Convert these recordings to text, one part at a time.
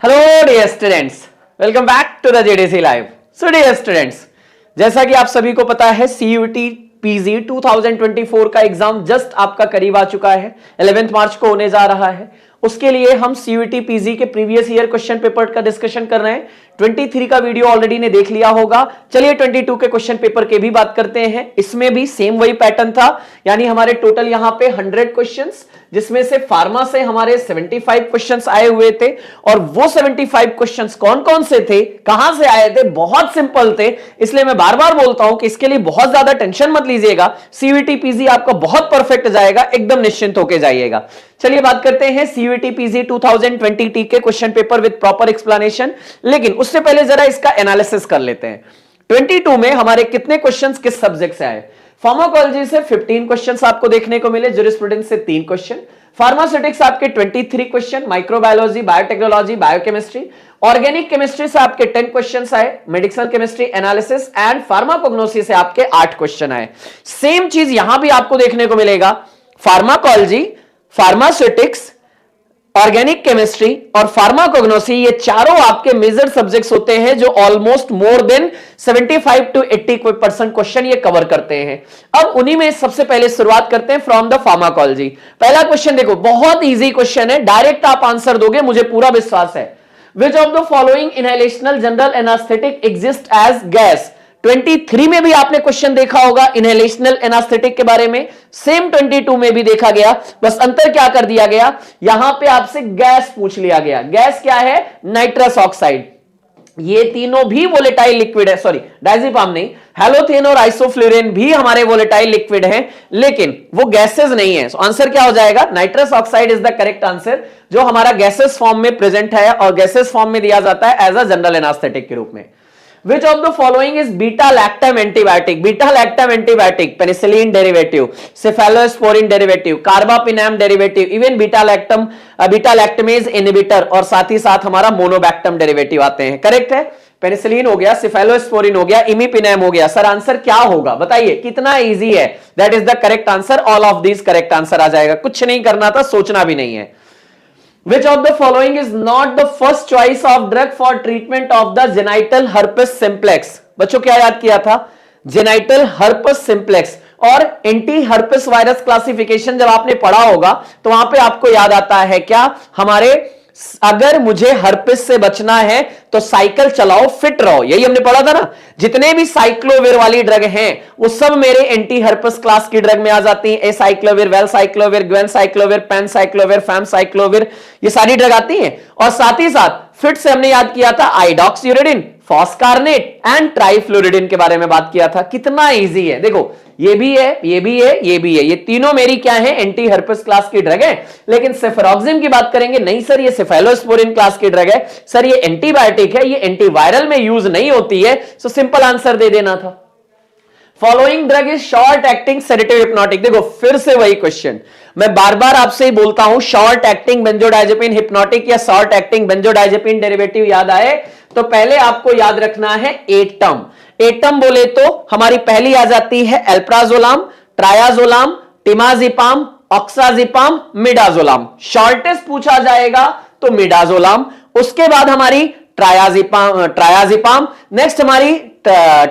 Hello dear students, welcome back to the JDC live. So dear students, जैसा कि आप सभी को पता है सीयूटी पीजी 2024 का एग्जाम जस्ट आपका करीब आ चुका है। 11 मार्च को होने जा रहा है। उसके लिए हम सीयूटी पीजी के प्रीवियस ईयर क्वेश्चन पेपर का डिस्कशन कर रहे हैं। 23 का वीडियो ऑलरेडी ने देख लिया होगा। चलिए 22 के क्वेश्चन पेपर के भी बात करते हैं। इसमें भी सेम वही पैटर्न था, यानी हमारे टोटल यहां पे 100 क्वेश्चंस, जिसमें से फार्मा से हमारे 75 क्वेश्चंस आए हुए थे। और वो 75 क्वेश्चंस कौन कौन से थे, कहां से आए थे, बहुत सिंपल थे। इसलिए मैं बार बार बोलता हूं कि इसके लिए बहुत ज्यादा टेंशन मत लीजिएगा। सीयूटी पीजी आपका बहुत परफेक्ट जाएगा, एकदम निश्चिंत होकर जाइएगा। चलिए बात करते हैं सीयूटी पीजी 2020 के question paper with proper explanation. लेकिन उससे पहले जरा इसका एनालिसिस कर लेते हैं। 22 में हमारे कितने क्वेश्चंस किस सब्जेक्ट से आए? फार्माकोलॉजी से 15 क्वेश्चंस आपको देखने को मिले, ज्यूरिस्प्रूडेंस से 3 क्वेश्चन, फार्मास्यूटिक्स आपके 23 question, microbiology, biotechnology, biochemistry, organic chemistry से आपके 10 क्वेश्चंस आए, medicinal chemistry, analysis and pharmacognosy से आपके 8 क्वेश्चन आए। सेम चीज यहां भी आपको देखने को मिलेगा। फार्माकोलॉजी, फार्मास्यूटिक्स, ऑर्गेनिक केमिस्ट्री और फार्माकोग्नोसी, ये चारों आपके मेजर सब्जेक्ट्स होते हैं जो almost more than 75 to 80% question ये कवर करते हैं। अब उन्हीं में सबसे पहले शुरुआत करते हैं फ्रॉम द फार्माकोलॉजी। पहला क्वेश्चन देखो, बहुत इजी क्वेश्चन है, डायरेक्ट आप आंसर दोगे, मुझे पूरा विश्वास है। Which of the following inhalational general anaesthetic exist as gas? 23 में भी आपने क्वेश्चन देखा होगा इनहेलेशनल एनास्थेटिक के बारे में, सेम 22 में भी देखा गया। बस अंतर क्या कर दिया गया, यहां पे आपसे गैस पूछ लिया गया। गैस क्या है? Nitrous oxide. ये तीनों भी वोलेटाइल लिक्विड है, सॉरी डायजेपाम नहीं, हैलोथेन और आइसोफ्लोरिन भी हमारे वोलेटाइल लिक्विड हैं, लेकिन वो गैसेस नहीं है। आंसर क्या हो जाएगा? Nitrous oxide is the correct answer, जो हमारा गैसेस फॉर्म में प्रेजेंट है और गैसेस फॉर्म में दिया जाता है एज अ जनरल एनास्थेटिक के रूप में। Which of the following is beta-lactam antibiotic? Beta-lactam antibiotic, penicillin derivative, cephalosporin derivative, carbapinam derivative, even beta-lactamase inhibitor और साथ ही साथ हमारा मोनोबैक्टम डेरिवेटिव आते हैं। करेक्ट है? पेनिसिलिन हो गया, सिफेलोस्पोरिन हो गया, इमिपिनेम हो गया। सर आंसर क्या होगा बताइए, कितना इजी है? That is the correct answer. All of these correct answer आ जाएगा, कुछ नहीं करना था, सोचना भी नहीं है। Which of the following is not the first choice of drug for treatment of the genital herpes simplex? बच्चों क्या याद किया था? जेनाइटल हर्पस सिंप्लेक्स और एंटी हर्पस वायरस क्लासिफिकेशन जब आपने पढ़ा होगा तो वहां पे आपको याद आता है क्या, हमारे अगर मुझे हर्पिस से बचना है तो साइकिल चलाओ, फिट रहो, यही हमने पढ़ा था ना। जितने भी साइक्लोविर वाली ड्रग हैं वो सब मेरे एंटी हर्पिस क्लास की ड्रग में आ जाती हैं। एसाइक्लोविर, वेलसाइक्लोविर, ग्वेनसाइक्लोविर, पेनसाइक्लोविर, फैमसाइक्लोविर, ये सारी ड्रग आती हैं। और साथ ही साथ फिट से हमने याद किया था आइडॉक्सियूरिडिन, फॉस्कारनेट एंड ट्राइफ्लोरिडिन के बारे में बात किया था। कितना इजी है, देखो ये भी है, ये भी है, ये भी है, ये तीनों मेरी क्या है? एंटी हर्पिस क्लास की ड्रग है। लेकिन सेफेरोक्सिम की बात करेंगे, नहीं सर ये सेफेलोस्पोरिन क्लास की ड्रग है, सर ये एंटीबायोटिक है, ये एंटीवायरल में यूज नहीं होती है। सो सिंपल आंसर दे देना था। Following drug is short acting sedative hypnotic. देखो फिर से वही क्वेश्चन, मैं बार बार आपसे ही बोलता हूं, शॉर्ट एक्टिंग बेंजोडाइजेपिन हिप्नोटिक या शॉर्ट एक्टिंग बेंजोडाइजेपिन डेरिवेटिव याद आए तो पहले आपको याद रखना है एटम। एटम बोले तो हमारी पहली आ जाती है एल्प्राजोलाम, ट्रायाजोलाम, टिमाजिपाम, ऑक्साजिपाम, मिडाजोलाम। शॉर्टेस्ट पूछा जाएगा तो मिडाजोलाम, उसके बाद हमारी ट्रायाजिपाम, नेक्स्ट हमारी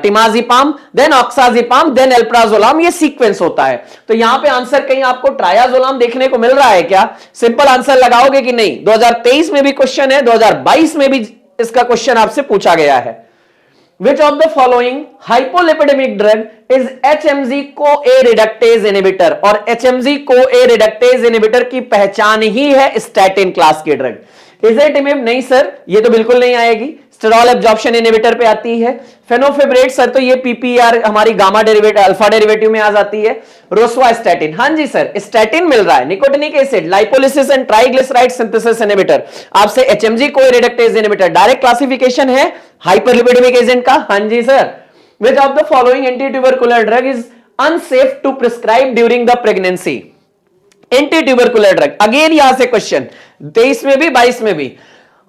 टिमाजिपाम, देन ऑक्साजिपाम, देन एल्प्राजोलाम, ये सीक्वेंस होता है। तो यहां पे आंसर कहीं आपको ट्रायाजोलाम देखने को मिल रहा है क्या? सिंपल आंसर लगाओगे कि नहीं? 2023 में भी क्वेश्चन है, 2022 में भी इसका क्वेश्चन आपसे पूछा गया है। Which of the following hypolipidemic drug is HMG CoA reductase inhibitor? और HMG CoA reductase inhibitor की पहचान ही है स्टैटिन क्लास की ड्रग। इजेटिमिब नहीं सर, ये तो बिल्कुल नहीं आएगी। स्टेरॉल एब्जॉर्प्शन इनहिबिटर पे आती है। फेनोफिब्रेट सर तो ये पीपीआर हमारी गामा डेरिवेटिव अल्फा डेरिवेटिव में आ जाती है। रोसवास्टैटिन, हां जी सर स्टैटिन मिल रहा है। Nicotinic acid, lipolysis and triglyceride synthesis inhibitor, आपसे HMG CoA reductase inhibitor. Direct classification है हाइपरलिपिडेमिक एजेंट का, हां जी sir. Which of the following anti tubercular drug is unsafe to prescribe during the pregnancy? Anti tubercular drug, again यहां से question 23 में भी 22 में भी।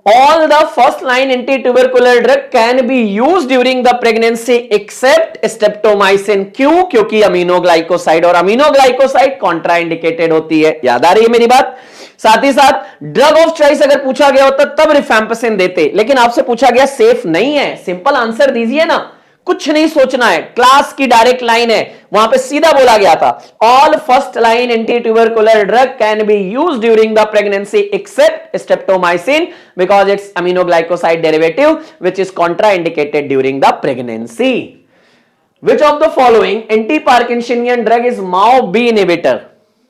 All the first line anti tubercular drug can be use during the pregnancy except streptomycin. क्यों? क्योंकि aminoglycoside, और aminoglycoside contraindicated होती है। याद आ रही है मेरी बात? साथ ही साथ ड्रग ऑफ चॉइस अगर पूछा गया होता तब रिफैम्पिसिन देते, लेकिन आपसे पूछा गया सेफ नहीं है, सिंपल आंसर दीजिए ना, कुछ नहीं सोचना है, क्लास की डायरेक्ट लाइन है, वहां पे सीधा बोला गया था all first line anti tubercular drug can be used during the pregnancy except streptomycin because it's aminoglycoside derivative which is contraindicated during the pregnancy. Which of the following anti parkinsonian drug is MAO B inhibitor?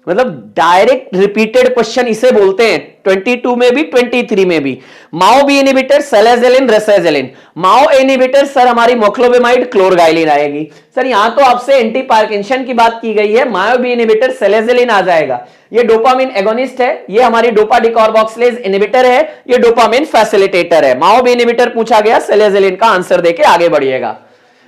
मतलब direct repeated question इसे बोलते हैं, 22 में भी 23 में भी। MAO B inhibitor selegiline rasagiline. MAO inhibitor sir हमारी moclobemide क्लोरगाइलिन आएगी। सर यहां तो आपसे एंटी पार्किंसन की बात की गई है, माओ बी इनहिबिटर सेलेजेलिन आ जाएगा। ये डोपामिन एगोनिस्ट है, ये हमारी डोपा डिकॉर्बोक्सिलेज इनहिबिटर है, ये डोपामिन फैसिलिटेटर है। माओ बी इनहिबिटर पूछा गया, सेलेजेलिन का आंसर देके आगे बढ़िएगा।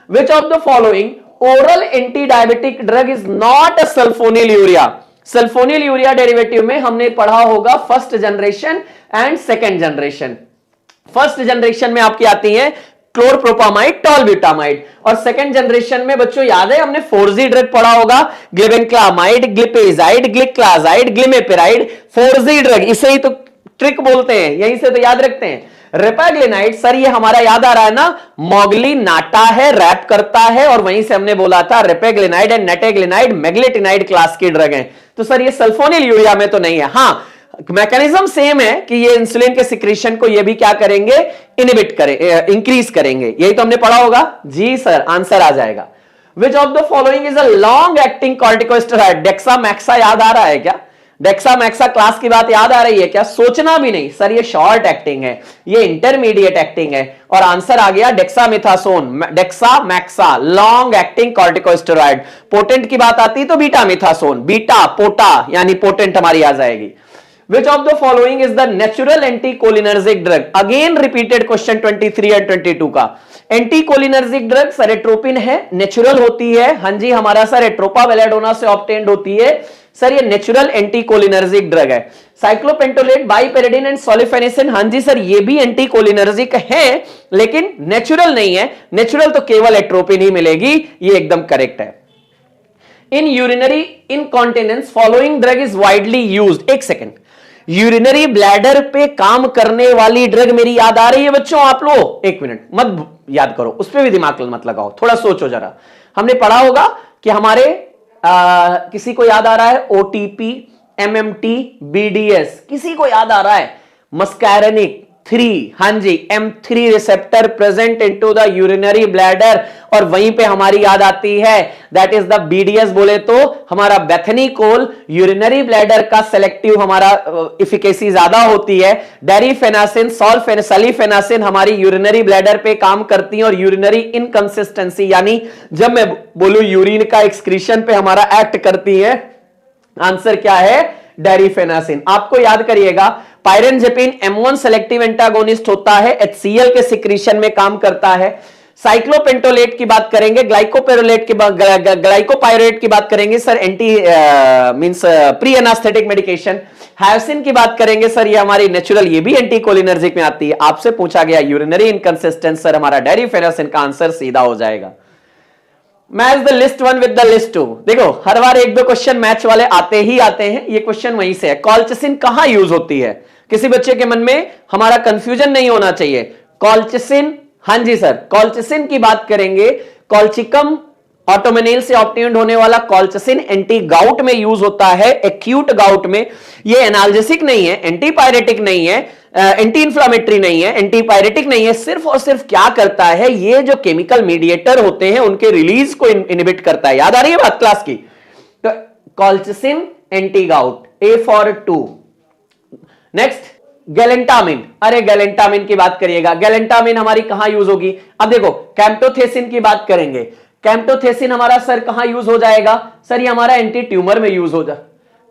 Which of the following oral anti diabetic drug is not a sulfonyl urea? Sulfonyl urea derivative में हमने पढ़ा होगा first generation and second generation. First generation में आपकी आती है क्लोरप्रोपामाइड, टॉलब्यूटामाइड, और सेकंड जनरेशन में बच्चों याद है हमने 4G ड्रग पढ़ा होगा, ग्लिबेनक्लामाइड, ग्लिपेजाइड, ग्लिक्लाजाइड, ग्लिमेपिराइड। 4G ड्रग, इसे ही तो ट्रिक बोलते हैं, यहीं से तो याद रखते हैं। रेपाग्लिनाइड सर ये हमारा याद आ रहा है ना, मोगली नाटा है, रैप करता है, और वहीं से हमने बोला था रेपेग्लिनाइड एंड नेटेग्लिनाइड मेग्लेटिनाइड क्लास की ड्रग है। तो सर ये सल्फोनिल यूरिया में तो नहीं है। हां मैकेनिज्म सेम है कि ये इंसुलिन के सिक्रीशन को ये भी क्या करेंगे, इनहिबिट करें, इंक्रीज करेंगे, यही तो हमने पढ़ा होगा। जी सर आंसर आ जाएगा। Which of the following is a long acting corticosteroid? डेक्सामेक्सा याद आ रहा है क्या? डेक्सामेक्सा क्लास की बात याद आ रही है क्या? सोचना भी नहीं सर, ये शॉर्ट एक्टिंग है, ये इंटरमीडिएट एक्टिंग है, और आंसर आ गया डेक्सामिथासोन, डेक्सामेक्सा लॉन्ग एक्टिंग कॉर्टिकोस्टेरॉइड। पोटेंट की बात आती तो बीटा मिथासोन, बीटा पोटा यानी पोटेंट हमारी आ जाएगी। Which of the following is the natural anticholinergic drug? Again repeated question 23 और 22 का। एंटीकोलिनर्जिक ड्रग सर एट्रोपिन है, नेचुरल होती है, हाँ जी हमारा सर एट्रोपा बेलेडोना से ऑब्टेन्ड होती है, सर ये नेचुरल एंटीकोलिनर्जिक ड्रग है। साइक्लोपेंटोलेट, बाइपेरिडिन एंड सोलिफेनिसिन, हाँ जी सर ये भी एंटीकोलिनर्जिक है लेकिन नेचुरल नहीं है, नेचुरल तो केवल एट्रोपिन ही मिलेगी, ये एकदम करेक्ट है। In urinary incontinence following drug is widely used. एक सेकेंड, यूरिनरी ब्लैडर पे काम करने वाली ड्रग मेरी याद आ रही है बच्चों आप लोग? एक मिनट मत याद करो, उस पर भी दिमाग मत लगाओ, थोड़ा सोचो जरा। हमने पढ़ा होगा कि हमारे किसी को याद आ रहा है ओटीपी, एमएमटी, बीडीएस, किसी को याद आ रहा है? मस्कैरेनिक 3, हाँ जी M3 receptor present into the urinary bladder, और वहीं पे हमारी याद आती है दैट इज द बीडीएस बोले तो हमारा बेथनीकोल, यूरिनरी ब्लैडर का सेलेक्टिव हमारा इफिकेसी ज्यादा होती है। डेरिफेनासिन, सल्फेनासिन हमारी यूरिनरी ब्लैडर पे काम करती है, और यूरिनरी इनकंसिस्टेंसी यानी जब मैं बोलूं यूरिन का एक्सक्रीशन पे हमारा एक्ट करती है। आंसर क्या है? डेरिफेनासिन। आपको याद करिएगा पायरेनजेपिन M1 सेलेक्टिव एंटागोनिस्ट होता है, HCl के सिक्रीशन में काम करता है। साइक्लोपेंटोलेट की बात करेंगे, ग्लाइकोपेरोलेट की बात, ग्लाइकोपायरेट की बात करेंगे sir anti means pre anaesthetic medication. Hyoscine की बात करेंगे सर ये हमारी नेचुरल, ये भी एंटीकोलिनर्जिक में आती है। आपसे पूछा गया यूरिनरी इनकंसिस्टेंस, सर हमारा डेरिफेनासिन का आंसर सीधा हो जाएगा। Match the list one with the list two. देखो हर बार एक दो क्वेश्चन मैच वाले आते ही आते हैं, ये क्वेश्चन वहीं से है। कॉल्चिसिन कहां यूज होती है? किसी बच्चे के मन में हमारा कंफ्यूजन नहीं होना चाहिए। कॉल्चिसिन, हाँ जी सर कॉल्चिसिन की बात करेंगे, कॉल्चिकम ऑटोमेनिल से ऑब्टेन्ड होने वाला कॉल्चिसिन एंटी गाउट में यूज होता है, एक्यूट गाउट में। ये एनाल्जेसिक नहीं है, एंटीपायरेटिक नहीं है, एंटी इंफ्लामेटरी नहीं है, एंटीपायरेटिक नहीं है, सिर्फ और सिर्फ क्या करता है, ये जो केमिकल मीडिएटर होते हैं उनके रिलीज को इनहिबिट करता है। याद आ रही है बात क्लास की? तो colchicine anti gout, A for 2। Next galantamine, अरे गैलेंटामिन की बात करिएगा, गैलेंटामिन हमारी कहां यूज होगी? अब देखो कैम्प्टोथेसिन की बात करेंगे, कैम्प्टोथेसिन हमारा सर कहां यूज हो जाएगा? सर ये हमारा एंटी ट्यूमर में यूज हो जाए,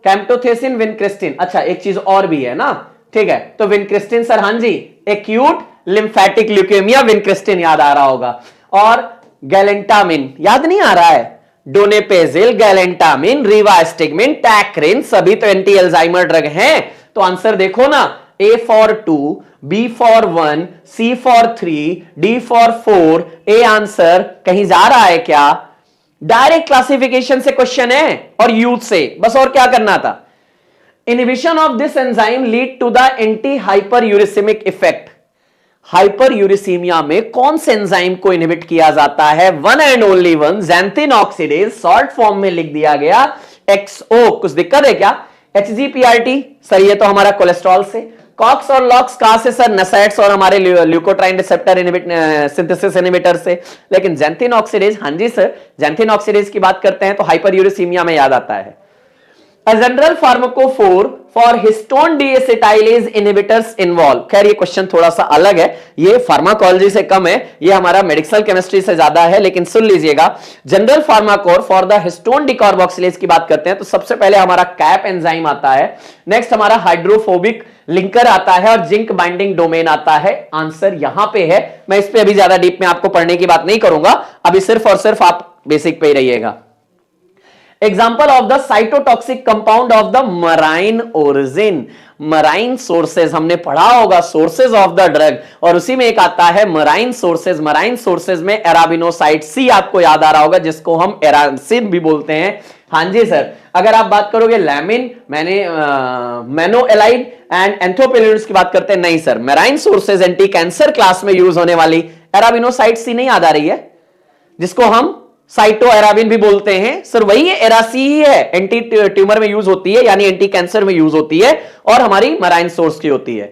कैम्प्टोथेसिन, विनक्रिस्टिन। अच्छा एक चीज और भी है ना, ठीक है, तो विनक्रिस्टिन सर हाँ जी एक्यूट लिम्फेटिक ल्यूकेमिया, विनक्रिस्टिन याद आ रहा होगा। और गैलेंटामिन याद नहीं आ रहा है? डोनेपेजिल, गैलेंटामिन, रिवास्टिगमिन, टैक्रिन, सभी तो एंटी अल्जाइमर ड्रग हैं। तो आंसर देखो ना, A for 2 B for 1, C for 3, D for 4, A answer कहीं जा रहा है क्या? डायरेक्ट क्लासिफिकेशन से क्वेश्चन है और यूथ से, बस और क्या करना था? Inhibition of this enzyme lead to the anti hyper uricemic effect. Hyper uricemia में कौन से एंजाइम को इनहिबिट किया जाता है? One and only one, xanthine oxidase, short form में लिख दिया गया XO। कुछ दिक्कत है क्या? HGPRT सर, ये तो हमारा कोलेस्ट्रॉल से। कॉक्स और लॉक्स कहां से सर? नसाइड्स और हमारे ल्यूकोट्राइन रिसेप्टर सिंथेसिस इनहिबिटर से। लेकिन ज़ैंथिन ऑक्सीडेज, हां जी सर, ज़ैंथिन ऑक्सीडेज की बात करते हैं तो हाइपर यूरिसीमिया में याद आता है। A general pharmacophore for histone deacetylase inhibitors involve। खैर ये क्वेश्चन थोड़ा सा अलग है, ये फार्माकोलॉजी से कम है, ये हमारा मेडिकल केमिस्ट्री से ज्यादा है, लेकिन सुन लीजिएगा। जनरल फार्माकोर फॉर द हिस्टोन डिकार्बोक्सिलेज की बात करते हैं तो सबसे पहले हमारा कैप एंजाइम आता है, नेक्स्ट हमारा हाइड्रोफोबिक लिंकर आता है और जिंक बाइंडिंग डोमेन आता है। आंसर यहां पे है। मैं इस पे अभी ज्यादा डीप में आपको पढ़ने की बात नहीं करूंगा, अभी सिर्फ और सिर्फ आप बेसिक पे ही रहिएगा। Example of the cytotoxic compound of the marine origin. Marine sources हमने पढ़ा होगा, सोर्सेज ऑफ द ड्रग, और उसी में एक आता है मराइन सोर्सेज। मराइन सोर्सेज में एराबिनोसाइड सी आपको याद आ रहा होगा, जिसको हम एरासिन भी बोलते हैं। हां जी सर, अगर आप बात करोगे लैमिन, मैनोएलाइड एंड एंथोपेलिनस की बात करते हैं, नहीं sir, marine sources anti cancer class में यूज होने वाली एराबिनोसाइड सी नहीं याद आ रही है, जिसको हम साइटो एराबिन भी बोलते हैं सर, वही है, एरासी ही है, एंटी ट्यूमर में यूज होती है, यानी एंटी कैंसर में यूज होती है और हमारी मराइन सोर्स की होती है।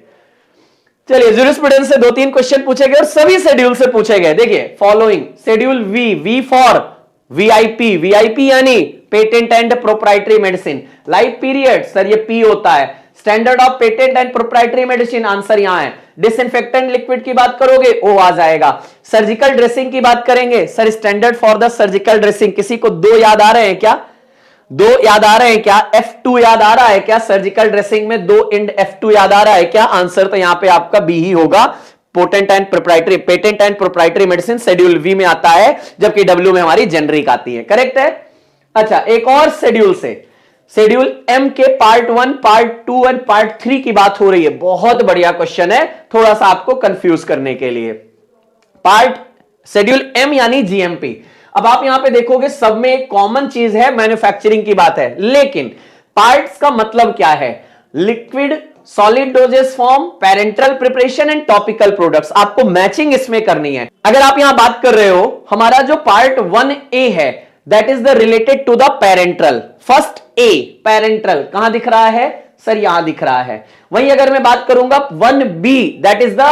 चलिए, ज्यूरिस्प्रूडेंस से 2-3 क्वेश्चन पूछे गए और सभी शेड्यूल से पूछे गए। देखिए, following schedule V for VIP, VIP यानी patent and proprietary medicine. Life period sir, ये पी होता है। Standard of patent and proprietary medicine, answer यहां है। डिसइंफेक्टेंट लिक्विड की बात करोगे, ओ आ जाएगा। सर्जिकल ड्रेसिंग की बात करेंगे sir, standard for the surgical dressing. किसी को 2 याद आ रहे हैं क्या? 2 याद आ रहे हैं क्या? F2 याद आ रहा है क्या? सर्जिकल ड्रेसिंग में 2 इंड F2 याद आ रहा है क्या? आंसर तो यहां पे आपका बी ही होगा। Patent and proprietary medicine schedule V में आता है, जबकि डब्ल्यू में हमारी जेनरिक आती है। करेक्ट है। अच्छा, एक और शेड्यूल से, शेड्यूल एम के पार्ट 1, पार्ट 2 और पार्ट 3 की बात हो रही है। बहुत बढ़िया क्वेश्चन है, थोड़ा सा आपको कंफ्यूज करने के लिए। पार्ट शेड्यूल एम यानी जीएमपी। अब आप यहां पे देखोगे सब में एक कॉमन चीज है, मैन्युफैक्चरिंग की बात है, लेकिन पार्ट्स का मतलब क्या है? Liquid, solid dosage form, parental preparation and topical products. आपको मैचिंग इसमें करनी है। अगर आप यहां बात कर रहे हो, हमारा जो पार्ट 1A है, that is the related to the parenteral. First A parenteral कहां दिख रहा है सर? यहां दिख रहा है। वहीं अगर मैं बात करूंगा 1B, that is the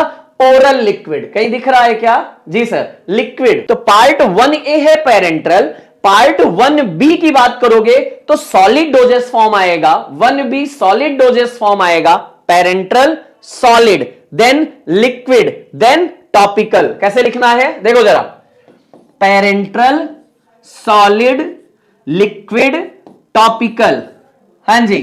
oral liquid, कहीं दिख रहा है क्या? जी सर, लिक्विड। तो पार्ट 1A है पेरेंट्रल, पार्ट 1B की बात करोगे तो सॉलिड डोजेस फॉर्म आएगा। 1B सॉलिड डोजेस फॉर्म आएगा, parenteral solid, then liquid, then topical. कैसे लिखना है देखो जरा, पेरेंट्रल सॉलिड लिक्विड टॉपिकल। हां जी,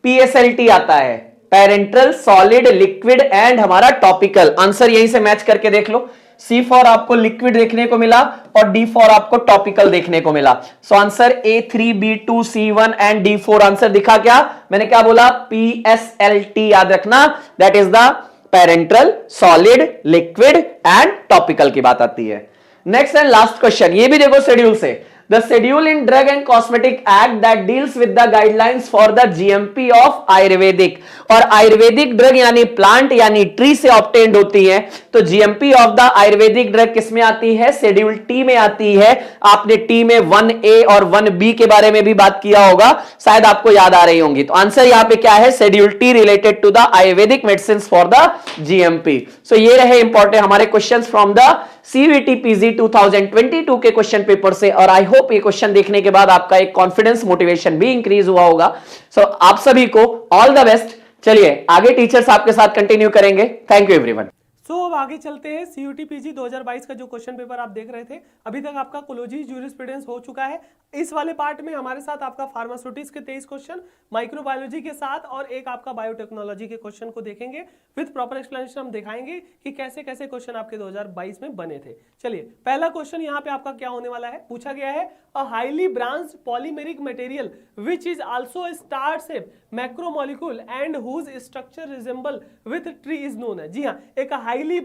PSLT आता है, पेरेंट्रल सॉलिड लिक्विड एंड हमारा टॉपिकल। आंसर यहीं से मैच करके देख लो। C फॉर आपको लिक्विड देखने को मिला और D फॉर आपको टॉपिकल देखने को मिला। So answer A3, B2, C1 and D4 answer दिखा क्या? मैंने क्या बोला? PSLT याद रखना, that is the parenteral solid liquid and topical की बात आती है। नेक्स्ट एंड लास्ट क्वेश्चन, ये भी देखो शेड्यूल से। The schedule in Drug and Cosmetic Act that deals with the guidelines for the GMP of Ayurvedic, और आयुर्वेदिक ड्रग यानी प्लांट यानी ट्री से ऑब्टेन्ड होती है, तो GMP of the Ayurvedic drug किस में आती है? शेड्यूल टी में आती है। आपने टी में 1A और 1B के बारे में भी बात किया होगा, शायद आपको याद आ रही होंगी। तो आंसर यहां पे क्या है? Schedule T related to the Ayurvedic medicine for the GMP। So ये रहे इंपॉर्टेंट हमारे questions from the CUET PG 2022 के क्वेश्चन पेपर से, और आई होप ये क्वेश्चन देखने के बाद आपका एक कॉन्फिडेंस मोटिवेशन भी इंक्रीज हुआ होगा। सो आप सभी को ऑल द बेस्ट। चलिए आगे टीचर्स आपके साथ कंटिन्यू करेंगे। Thank you everyone. सो अब आगे चलते हैं। CUET PG 2022 का जो क्वेश्चन पेपर आप देख रहे थे, अभी तक आपका कोलॉजी ज्यूरिस्प्रूडेंस हो चुका है। इस वाले पार्ट में हमारे साथ आपका फार्मास्यूटिक्स के 23 क्वेश्चन, माइक्रोबायोलॉजी के साथ और एक आपका बायोटेक्नोलॉजी के क्वेश्चन को देखेंगे। विद प्रॉपर एक्सप्लेनेशन हम दिखाएंगे कि कैसे कैसे क्वेश्चन आपके 2022 में बने थे। चलिए, पहला क्वेश्चन यहाँ पे आपका क्या होने वाला है? पूछा गया है, a highly branched polymeric material which is also star shape macromolecule and whose structure resemble with tree is known है। जी हाँ, एक हाईली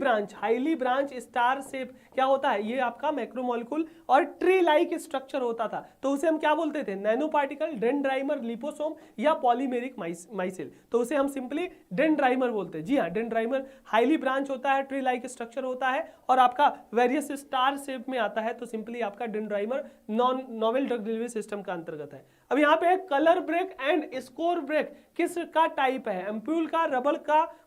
ब्रांच स्टार शेप क्या होता है, ये आपका मैक्रोमोलिक्यूल और ट्री लाइक स्ट्रक्चर होता था, तो उसे हम क्या बोलते थे, नैनो पार्टिकल, डेंड्राइमर, लिपोसोम या पॉलीमेरिक माइसेल, तो उसे हम सिंपली डेंड्राइमर बोलते हैं। जी हाँ, डेंड्राइमर हाईली ब्रांच होता है, ट्री लाइक स्ट्रक्चर होता है और आपका वेरियस स्टार शेप में आता है, तो सिंपली आपका dendrimer novel drug delivery system का अंतर्गत है। अब यहाँ पे colour break and score break किस का टाइप है, एम्प्यूल का,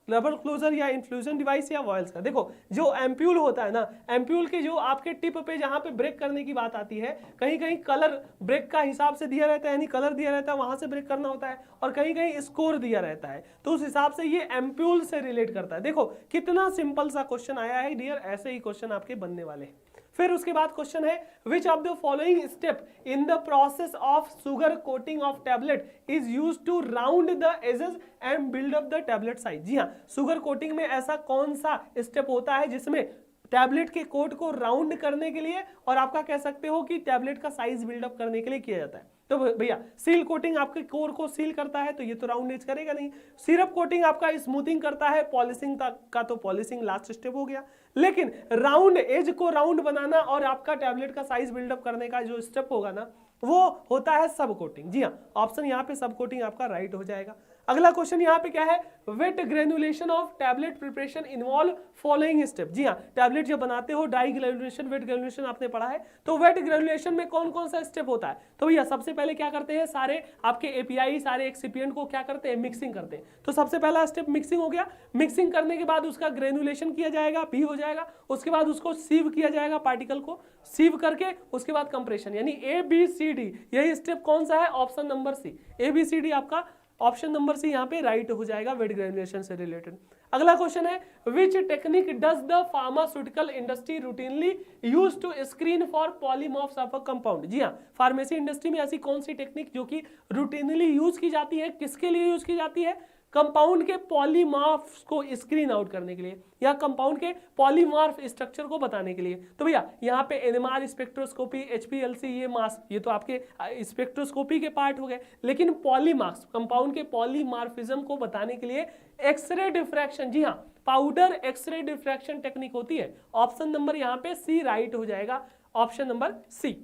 रबर क्लोजर या इन्फ्यूजन डिवाइस या वॉयल्स का। देखो जो एम्प्यूल होता है ना, एम्प्यूल के जो आपके टिप पे जहां पे ब्रेक करने की बात आती है, कहीं कहीं कलर ब्रेक का हिसाब से दिया रहता है, यानी कलर दिया रहता है वहां से ब्रेक करना होता है, और कहीं कहीं स्कोर दिया रहता है, तो उस हिसाब से ये एम्प्यूल से रिलेट करता है। देखो कितना सिंपल सा क्वेश्चन आया है डियर, ऐसे ही क्वेश्चन आपके बनने वाले हैं। फिर उसके बाद क्वेश्चन है which of the following step in the process of sugar coating of tablet is used to round the edges and build up the tablet size. जी हाँ, शुगर कोटिंग में ऐसा कौन सा स्टेप होता है जिसमें टैबलेट के कोट को राउंड करने के लिए और आपका कह सकते हो कि टैबलेट का साइज बिल्डअप करने के लिए किया जाता है। तो भैया सील कोटिंग आपके कोर को सील करता है, तो ये तो राउंड एज करेगा नहीं। सिरप कोटिंग आपका स्मूथिंग करता है, पॉलिशिंग का तो पॉलिशिंग लास्ट स्टेप हो गया, लेकिन राउंड एज को राउंड बनाना और आपका टैबलेट का साइज बिल्डअप करने का जो स्टेप होगा ना, वो होता है सब कोटिंग। जी हाँ, ऑप्शन यहाँ पे सब कोटिंग आपका राइट हो जाएगा। अगला क्वेश्चन यहाँ पे क्या है, wet granulation of tablet preparation involve following step. जी हाँ, टैबलेट जब बनाते हो डाई ग्रेनुलेशन, वेट ग्रेनुलेशन आपने पढ़ा है, तो वेट ग्रेनुलेशन में कौन कौन सा स्टेप होता है, तो भैया सबसे पहले क्या करते हैं, सारे आपके एपीआई सारे एक्सिपिएंट को क्या करते हैं, मिक्सिंग करते हैं। तो सबसे पहला स्टेप मिक्सिंग हो गया, मिक्सिंग करने के बाद उसका ग्रेनुलेशन किया जाएगा, भी हो जाएगा, उसके बाद उसको सीव किया जाएगा, पार्टिकल को सीव करके उसके बाद कंप्रेशन, यानी ABCD, यही स्टेप कौन सा है, ऑप्शन नंबर सी, ABCD आपका ऑप्शन नंबर सी यहाँ पे राइट हो जाएगा वेट ग्रेनुलेशन से रिलेटेड। अगला क्वेश्चन है which technique does the pharmaceutical industry routinely use to screen for polymorphs of a compound. जी हाँ, फार्मेसी इंडस्ट्री में ऐसी कौन सी टेक्निक जो कि रूटीनली यूज की जाती है, किसके लिए यूज की जाती है, कंपाउंड के पॉलीमॉर्फ्स को स्क्रीन आउट करने के लिए या कंपाउंड के पॉलीमॉर्फ स्ट्रक्चर को बताने के लिए। तो भैया यहाँ पे NMR स्पेक्ट्रोस्कोपी, HPLC, ये मास, ये तो आपके स्पेक्ट्रोस्कोपी के पार्ट हो गए, लेकिन पॉलीमार्क्स कंपाउंड के पॉलीमॉर्फिज्म को बताने के लिए एक्सरे डिफ्रैक्शन, जी हाँ, पाउडर एक्सरे डिफ्रैक्शन टेक्निक होती है। ऑप्शन नंबर यहाँ पे सी राइट हो जाएगा, ऑप्शन नंबर सी।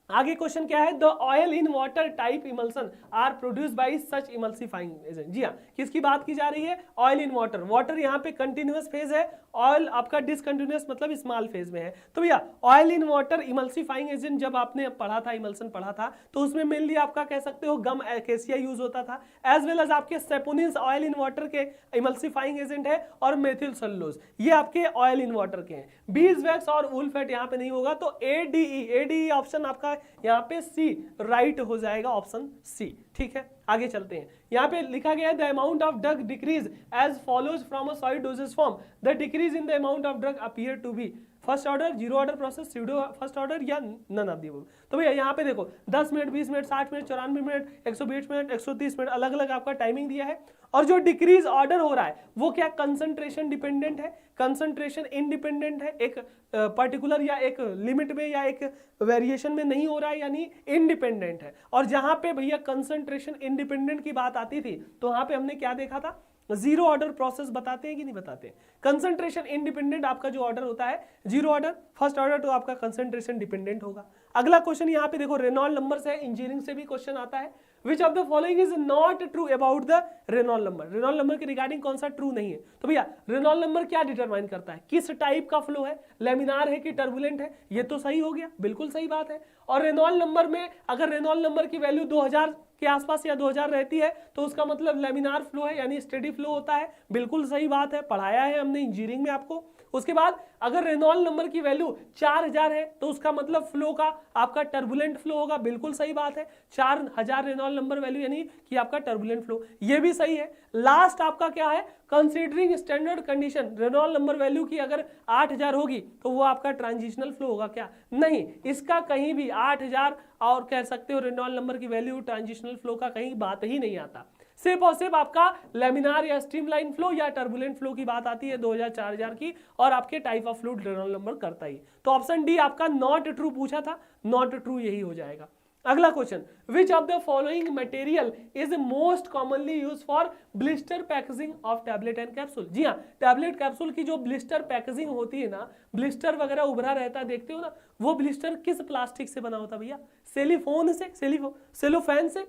आगे क्वेश्चन क्या है, the oil in water type emulsion are produce by such emulsifying agent. जी हाँ, किसकी बात की जा रही है, ऑयल इन वाटर। वाटर यहाँ पे कंटिन्यूअस फेज है, ऑयल आपका डिसकंटिन्यूअस मतलब स्मॉल फेज में है। तो भैया oil in water emulsifying agent जब आपने पढ़ा था, इमल्सन पढ़ा था, तो उसमें मेनली आपका कह सकते हो गम एकेसिया यूज होता था, एज वेल एज आपके सेपोनिन्स ऑयल इन वाटर के इमल्सिफाइंग एजेंट है, और मेथिल सेलुलोज ये आपके ऑयल इन वाटर के हैं। बीज वैक्स और वूल फैट यहाँ पे नहीं होगा, तो ADE ऑप्शन आपका यहाँ पे सी राइट हो जाएगा, ऑप्शन सी। ठीक है, आगे चलते हैं। यहाँ पे लिखा गया है the amount of drug decrease as follows from a solid dosage form, the decrease in the amount of drug appear to be first order, zero order process, pseudo first order या नन ऑफ द अबव। तो भैया यहाँ पे देखो 10 minute, 20 minute, 60 minute, 94 minute, 120 minute, 130 minute, अलग अलग आपका timing दिया है। और जो डिक्रीज ऑर्डर हो रहा है वो क्या कंसंट्रेशन डिपेंडेंट है, कंसंट्रेशन इंडिपेंडेंट है, एक पर्टिकुलर या एक लिमिट में या एक वेरिएशन में नहीं हो रहा है, यानी इंडिपेंडेंट है। और जहां पे भैया कंसंट्रेशन इंडिपेंडेंट की बात आती थी, तो वहां पे हमने क्या देखा था, जीरो ऑर्डर प्रोसेस बताते हैं कि नहीं बताते। कंसंट्रेशन इंडिपेंडेंट आपका जो ऑर्डर होता है जीरो ऑर्डर, फर्स्ट ऑर्डर तो आपका कंसंट्रेशन डिपेंडेंट होगा। अगला क्वेश्चन यहाँ पे देखो रेनॉल्ड नंबर से, इंजीनियरिंग से भी क्वेश्चन आता है, which of the following is not true about the Reynold number. Reynold number के रिगार्डिंग कौन सा ट्रू नहीं है। तो भैया रेनॉल्ड नंबर क्या डिटरमाइन करता है, किस टाइप का फ्लो है, लेमिनार है कि टर्बुलेंट है, ये तो सही हो गया, बिल्कुल सही बात है। और रेनॉल्ड नंबर में अगर रेनॉल्ड नंबर की वैल्यू 2000 के आसपास या 2000 रहती है तो उसका मतलब लेमिनार फ्लो है, यानी स्टेडी फ्लो होता है, बिल्कुल सही बात है, पढ़ाया है हमने इंजीनियरिंग में आपको। उसके बाद अगर रेनॉल्ड नंबर की वैल्यू 4000 है तो उसका मतलब फ्लो का आपका टर्बुलेंट फ्लो होगा, बिल्कुल सही बात है। 4000 रेनॉल्ड नंबर वैल्यू यानी कि आपका टर्बुलेंट फ्लो, ये भी सही है। लास्ट आपका क्या है, considering standard condition, Reynold number value की अगर 8000 होगी तो वो आपका ट्रांजिशनल फ्लो होगा क्या, नहीं, इसका कहीं भी 8000 और कह सकते हो रेनॉल्ड नंबर की वैल्यू ट्रांजिशनल फ्लो का कहीं बात ही नहीं आता। सिर्फ और सिर्फ आपका लेमिनार या स्ट्रीमलाइन फ्लो या टर्बुलेंट फ्लो की बात आती है 2000-4000 की, और आपके type of fluid Reynold number करता ही। तो ऑप्शन डी आपका नॉट ट्रू पूछा था, नॉट ट्रू यही हो जाएगा। अगला question, which of the following material is most commonly use for blister packaging of tablet and capsule. जी हाँ, टैबलेट कैप्सूल की जो ब्लिस्टर पैकेजिंग होती है ना, ब्लिस्टर वगैरह उभरा रहता है, देखते हो ना, वो ब्लिस्टर किस प्लास्टिक से बना होता है भैया? सेलिफोन से, सेलोफैन से,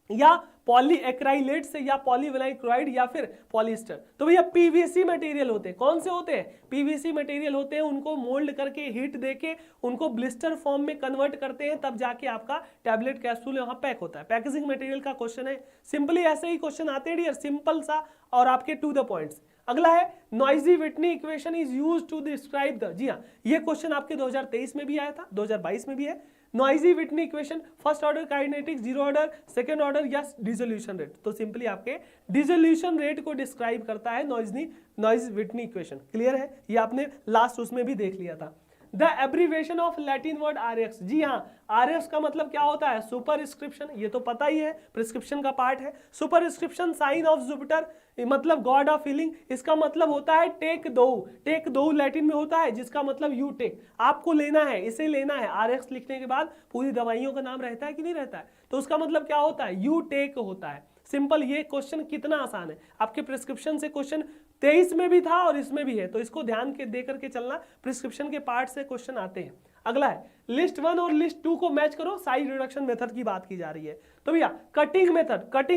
या पॉलीएक्राइलेट से, या पॉलीविनाइल क्लोराइड, या फिर पॉलिएस्टर। तो भैया पीवीसी मटेरियल होते हैं। कौन से होते हैं? पीवीसी मटेरियल होते हैं। उनको मोल्ड करके, हीट देके उनको ब्लिस्टर फॉर्म में कन्वर्ट करते हैं, तब जाके आपका टैबलेट कैप्सूल वहां पैक होता है। पैकेजिंग मटेरियल का क्वेश्चन है, सिंपली ऐसे ही क्वेश्चन आते हैं डियर, सिंपल सा और आपके टू द पॉइंट्स। अगला है, Noyes Whitney equation is used to describe the. जी हाँ, ये क्वेश्चन आपके 2023 में भी आया था, 2022 में भी है। Noyes Whitney equation, first order kinetics, zero order, second order, या डिसोल्यूशन रेट। तो सिंपली आपके डिसोल्यूशन रेट को डिस्क्राइब करता है नॉइज विटनी इक्वेशन। क्लियर है? ये आपने लास्ट उसमें भी देख लिया था। The abbreviation of Latin word RX। जी हाँ, RX का मतलब क्या होता है? सुपरस्क्रिप्शन, ये तो पता ही है, प्रिस्क्रिप्शन का पार्ट है। सुपरस्क्रिप्शन साइन ऑफ जुपिटर, मतलब गॉड ऑफ हीलिंग। इसका मतलब होता है टेक दो लैटिन में होता है, जिसका मतलब यू टेक, आपको लेना है, इसे लेना है। RX लिखने के बाद पूरी दवाइयों का नाम रहता है कि नहीं रहता है? तो उसका मतलब क्या होता है? यू टेक होता है। सिंपल। ये क्वेश्चन कितना आसान है, आपके प्रिस्क्रिप्शन से क्वेश्चन 23 में भी था और इसमें भी है, तो इसको ध्यान के दे करके चलना, प्रिस्क्रिप्शन के पार्ट से क्वेश्चन आते हैं। अगला है, लिस्ट 1 और लिस्ट 2 को मैच करो, साइज रिडक्शन मेथड की बात की जा रही है। तो भैया कटिंग